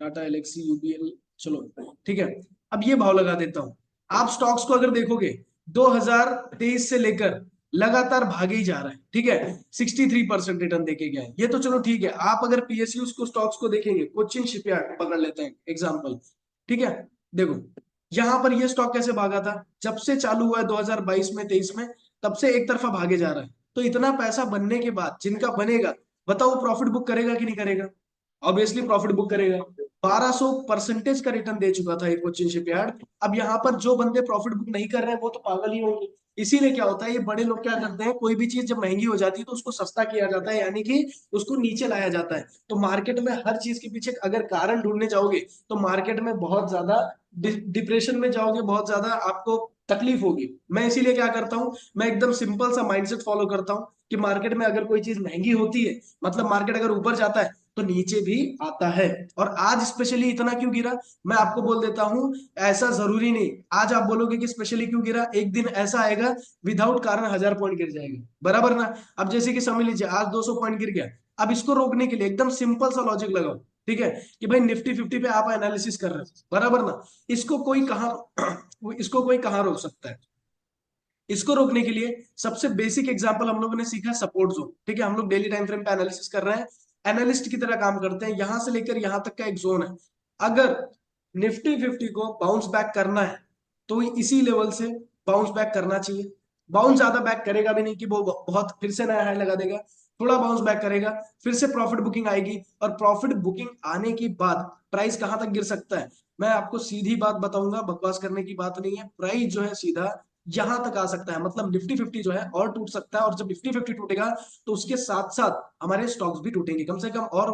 टाटा एलेक्सी यूबीएल, चलो ठीक है, अब ये भाव लगा देता हूं। आप स्टॉक्स को अगर देखोगे 2023 से लेकर लगातार भागे ही जा रहा है, ठीक है, 63% रिटर्न देके गया है, ये तो चलो ठीक है। आप अगर पीएसयू को स्टॉक्स को देखेंगे, कोचिन शिपयार्ड पकड़ लेते हैं एग्जांपल, ठीक है, देखो यहां पर ये स्टॉक कैसे भागा था, जब से चालू हुआ है 2022 में 23 में, तब से एक तरफा भागे जा रहा है। तो इतना पैसा बनने के बाद जिनका बनेगा, बताओ प्रॉफिट बुक करेगा कि नहीं करेगा, ऑब्वियसली प्रॉफिट बुक करेगा। 1200% का रिटर्न दे चुका था ये कोचिन शिपयार्ड। अब यहाँ पर जो बंदे प्रॉफिट बुक नहीं कर रहे हैं वो तो पागल ही होंगे। इसीलिए क्या होता है, ये बड़े लोग क्या करते हैं, कोई भी चीज जब महंगी हो जाती है तो उसको सस्ता किया जाता है, यानी कि उसको नीचे लाया जाता है। तो मार्केट में हर चीज के पीछे अगर कारण ढूंढने जाओगे तो मार्केट में बहुत ज्यादा डिप्रेशन में जाओगे, बहुत ज्यादा आपको तकलीफ होगी। मैं इसीलिए क्या करता हूँ, मैं एकदम सिंपल सा माइंडसेट फॉलो करता हूँ कि मार्केट में अगर कोई चीज महंगी होती है, मतलब मार्केट अगर ऊपर जाता है तो नीचे भी आता है। और आज स्पेशली इतना क्यों गिरा, मैं आपको बोल देता हूं, ऐसा जरूरी नहीं। आज आप बोलोगे कि स्पेशली क्यों गिरा, एक दिन ऐसा आएगा विदाउट कारण 1000 पॉइंट गिर जाएगा, बराबर ना। अब जैसे कि समझ लीजिए आज 200 पॉइंट गिर गया, अब इसको रोकने के लिए एकदम सिंपल सा लॉजिक लगाओ, ठीक है, कि भाई निफ्टी 50 पे आप एनालिसिस कर रहे हो, बराबर ना, इसको कोई कहाँ इसको कोई कहाँ रोक सकता है, इसको रोकने के लिए सबसे बेसिक एग्जांपल हम लोगों ने सीखा सपोर्ट जोन। ठीक है, हम लोग डेली टाइम फ्रेम पे एनालिसिस कर रहे हैं, एनालिस्ट की तरह काम करते हैं। यहां से लेकर यहां तक का एक जोन है, अगर निफ्टी 50 को बाउंस बैक करना है तो इसी लेवल से बाउंस बैक करना चाहिए। बाउंस ज्यादा बैक करेगा भी नहीं कि वो बहुत फिर से नया हाई लगा देगा, थोड़ा बाउंस बैक करेगा, फिर से प्रॉफिट बुकिंग आएगी, और प्रॉफिट बुकिंग आने के बाद प्राइस कहां तक गिर सकता है, मैं आपको सीधी बात बताऊंगा, बकवास करने की बात नहीं है। प्राइस जो है सीधा यहां तक आ सकता है, मतलब निफ्टी 50 जो है और टूट सकता है, और जब निफ्टी 50 टूटेगा तो उसके साथ साथ हमारे स्टॉक्स भी टूटेंगे, कम से कम और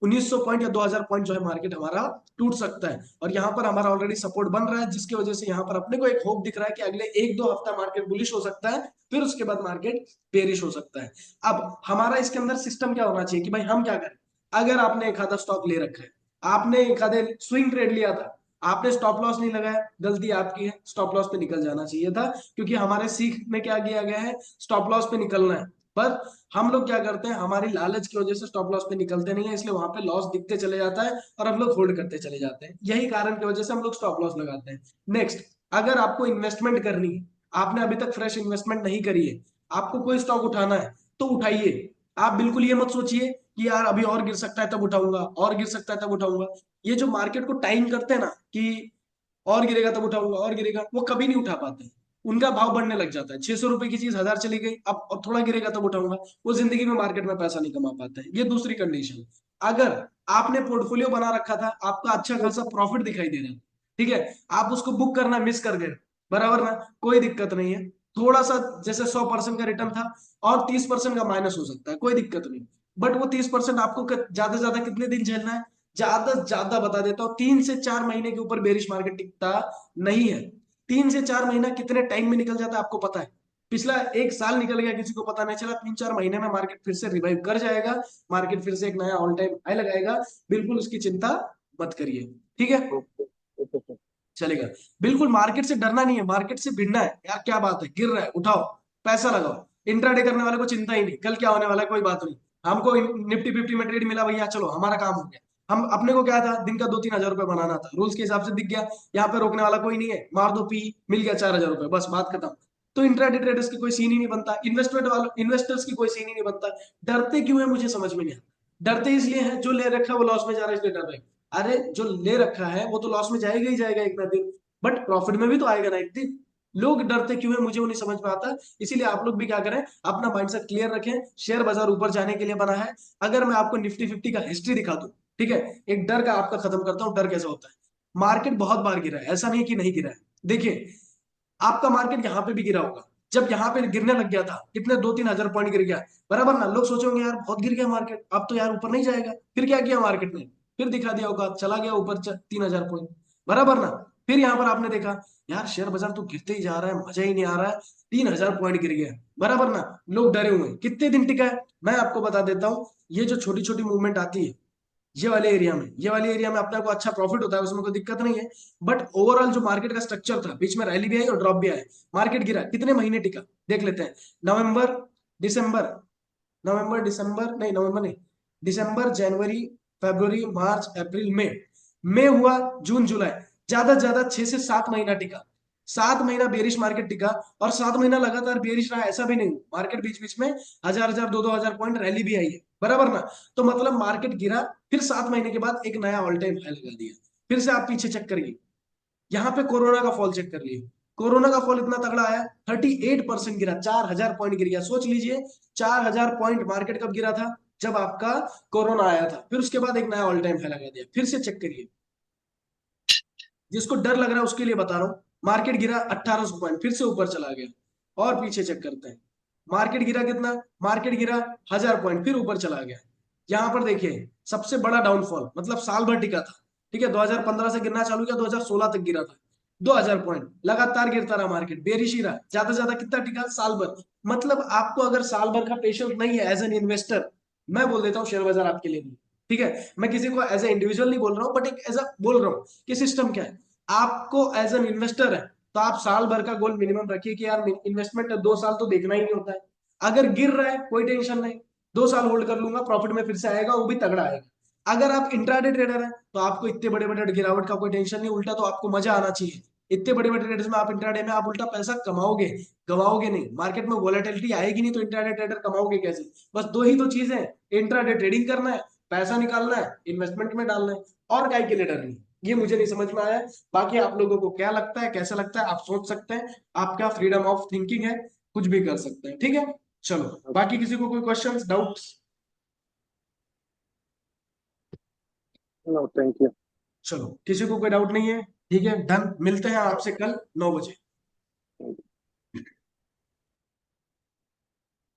1900 पॉइंट या 2000 पॉइंट जो है मार्केट हमारा टूट सकता है। और यहाँ पर हमारा ऑलरेडी सपोर्ट बन रहा है, जिसकी वजह से यहाँ पर अपने को एक होप दिख रहा है कि अगले 1-2 हफ्ता मार्केट बुलिश हो सकता है, फिर उसके बाद मार्केट बेरिश हो सकता है। अब हमारा इसके अंदर सिस्टम क्या होना चाहिए कि भाई हम क्या करें। अगर आपने एक आधा स्टॉक ले रखा है, आपने एक आधे स्विंग ट्रेड लिया था, आपने स्टॉप लॉस नहीं लगाया, गलती आपकी है, स्टॉप लॉस पे निकल जाना चाहिए था, क्योंकि हमारे सीख में क्या किया गया है, स्टॉप लॉस पे निकलना है। पर हम लोग क्या करते हैं, हमारी लालच की वजह से स्टॉप लॉस पे निकलते नहीं है, इसलिए वहां पे लॉस दिखते चले जाता है और हम लोग होल्ड करते चले जाते हैं। यही कारण की वजह से हम लोग स्टॉप लॉस लगाते हैं। नेक्स्ट, अगर आपको इन्वेस्टमेंट करनी है, आपने अभी तक फ्रेश इन्वेस्टमेंट नहीं करी है, आपको कोई स्टॉक उठाना है तो उठाइए। आप बिल्कुल ये मत सोचिए कि यार अभी और गिर सकता है तब उठाऊंगा, और गिर सकता है तब उठाऊंगा। ये जो मार्केट को टाइम करते हैं ना कि और गिरेगा तब उठाऊंगा, और गिरेगा, वो कभी नहीं उठा पाते। उनका भाव बढ़ने लग जाता है, 600 रुपए की चीज 1000 चली गई, अब और थोड़ा गिरेगा तब उठाऊंगा, वो जिंदगी में मार्केट में पैसा नहीं कमा पाते हैं। ये दूसरी कंडीशन। अगर आपने पोर्टफोलियो बना रखा था, आपका अच्छा खासा प्रॉफिट दिखाई दे रहा है, ठीक है, आप उसको बुक करना मिस कर गए, बराबर ना, कोई दिक्कत नहीं है। थोड़ा सा जैसे 100% का रिटर्न था और 30% का माइनस हो सकता है, कोई दिक्कत नहीं। बट वो 30% आपको ज्यादा से ज्यादा कितने दिन झेलना है, ज्यादा से ज्यादा बता देता हूँ, 3 से 4 महीने के ऊपर बेरिश मार्केट टिकता नहीं है। 3 से 4 महीना कितने टाइम में निकल जाता है आपको पता है। पिछला 1 साल निकल गया, किसी को पता नहीं चला, 3-4 महीने में मार्केट फिर से रिवाइव कर जाएगा, मार्केट फिर से एक नया ऑल टाइम हाई लगाएगा। बिल्कुल उसकी चिंता मत करिए, ठीक है, ओके ओके सर। चलेगा। बिल्कुल मार्केट से डरना नहीं है, मार्केट से भिड़ना है। यार क्या बात है, गिर रहा है उठाओ, पैसा लगाओ। इंट्राडे करने वाले को चिंता ही नहीं, कल क्या होने वाला है कोई बात नहीं। हमको निफ्टी 50 में ट्रेड मिला भैया, चलो हमारा काम हो गया। हम अपने को क्या था, दिन का 2-3 हजार रुपए बनाना था, रूल्स के हिसाब से दिख गया, यहाँ पे रोकने वाला कोई नहीं है, मार दो पी, मिल गया 4000 रुपए, बस बात खत्म। तो इंट्राडे ट्रेडर्स की कोई सीन ही नहीं बनता, इन्वेस्टमेंट वाले इन्वेस्टर्स की कोई सीन ही नहीं बनता। डरते क्यों है मुझे समझ में नहीं आता। डरते इसलिए है, जो ले रखा है वो लॉस में जा रहा है इसलिए डर रहे हैं। अरे जो ले रखा है वो तो लॉस में जाएगा ही जाएगा एक ना दिन, बट प्रॉफिट में भी तो आएगा ना एक दिन। लोग डरते क्यों है मुझे वो नहीं समझ में आता। इसीलिए आप लोग भी क्या करें, अपना माइंडसेट क्लियर रखें, शेयर बाजार ऊपर जाने के लिए बना है। अगर मैं आपको निफ्टी 50 का हिस्ट्री दिखा दूं, ठीक है, एक डर का आपका खत्म करता हूं, डर कैसा होता है। मार्केट बहुत बार गिरा है, ऐसा नहीं कि नहीं गिरा है। देखिए, आपका मार्केट यहाँ पे भी गिरा होगा, जब यहाँ पे गिरने लग गया था, कितने 2-3 हजार पॉइंट गिर गया, बराबर ना। लोग सोचेंगे यार बहुत गिर गया मार्केट, अब तो यार ऊपर नहीं जाएगा। फिर क्या किया मार्केट ने, फिर दिखा दिया होगा, चला गया ऊपर 3,000 पॉइंट, बराबर ना। फिर यहाँ पर आपने देखा यार शेयर बाजार तो गिरते ही जा रहा है, मजा ही नहीं आ रहा है, 3,000 पॉइंट गिर गया, बराबर ना। लोग डरे हुए हैं, कितने दिन टिका है, मैं आपको बता देता हूँ। ये जो छोटी छोटी मूवमेंट आती है, ये वाले एरिया में अपने को अच्छा प्रॉफिट होता है, उसमें कोई दिक्कत नहीं है। बट ओवरऑल जो मार्केट का स्ट्रक्चर था, बीच में रैली भी आई और ड्रॉप भी आया, मार्केट गिरा, कितने महीने टिका देख लेते हैं। नवंबर दिसंबर, नवंबर नहीं, दिसंबर जनवरी फरवरी मार्च अप्रैल मई, मई हुआ, जून जुलाई, ज्यादा से ज्यादा 6 से 7 महीना टिका। 7 महीना बेरिश मार्केट टिका, और 7 महीना लगातार बेरिश रहा ऐसा भी नहीं, मार्केट बीच बीच में 1000-1000 2-2 हजार पॉइंट रैली भी आई है, बराबर ना। तो मतलब मार्केट गिरा, फिर 7 महीने के बाद एक नया ऑल टाइम हाई लगा दिया। फिर से आप पीछे चेक करिए, यहाँ पे कोरोना का फॉल चेक कर लिए, कोरोना का फॉल इतना तगड़ा आया, 38% गिरा, 4000 पॉइंट गिर गया। सोच लीजिए, 4000 पॉइंट मार्केट कब गिरा था, जब आपका कोरोना आया था। फिर उसके बाद एक नया ऑल टाइम हाई लगा दिया। फिर से चेक करिए, जिसको डर लग रहा है उसके लिए बता रहा हूं, मार्केट गिरा 1800 पॉइंट, फिर से ऊपर चला गया। और पीछे चेक करते हैं, मार्केट गिरा कितना, मार्केट गिरा 1000 पॉइंट, फिर ऊपर चला गया। यहां पर देखिए सबसे बड़ा डाउनफॉल, मतलब साल भर टिका था, ठीक है, 2015 से गिरना चालू किया, 2016 तक गिरा था, 2000 पॉइंट लगातार गिरता रहा मार्केट, बेरिश ही रहा, ज्यादा से ज्यादा कितना टिका, साल भर। मतलब आपको अगर साल भर का पेशेंस नहीं है एज एन इन्वेस्टर, मैं बोल देता हूँ शेयर बाजार आपके लिए नहीं, ठीक है। मैं किसी को एज ए इंडिविजुअल नहीं बोल रहा हूँ, बट एक एज अ बोल रहा हूँ कि सिस्टम क्या है। आपको एज एन इन्वेस्टर है तो आप साल भर का गोल मिनिमम रखिए कि यार इन्वेस्टमेंट 2 साल तो देखना ही नहीं होता है। अगर गिर रहा है कोई टेंशन नहीं, 2 साल होल्ड कर लूंगा, प्रॉफिट में फिर से आएगा, वो भी तगड़ा आएगा। अगर आप इंट्राडे ट्रेडर है तो आपको इतने बड़े बड़े गिरावट का कोई टेंशन नहीं, उल्टा तो आपको मजा आना चाहिए इतने बड़े बड़े ट्रेडर्स में आप इंट्राडे में आप उल्टा पैसा कमाओगे, गवाओगे नहीं। मार्केट में वॉलेटिलिटी आएगी नहीं तो इंट्राडे ट्रेडर कमाओगे कैसे? बस दो ही तो चीजें हैं, इंट्राडे ट्रेडिंग करना है, पैसा निकालना है, इन्वेस्टमेंट में डालना है, और काय के लिए डरनी। ये मुझे नहीं समझ में आया। बाकी आप लोगों को क्या लगता है, कैसा लगता है, आप सोच सकते हैं, आपका फ्रीडम ऑफ थिंकिंग है, कुछ भी कर सकते हैं, ठीक है। चलो, बाकी किसी को कोई questions, doubts? No thank you. चलो, किसी को कोई डाउट नहीं है, ठीक है, डन। मिलते हैं आपसे कल 9 बजे।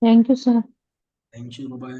Thank you sir. Thank you, bye.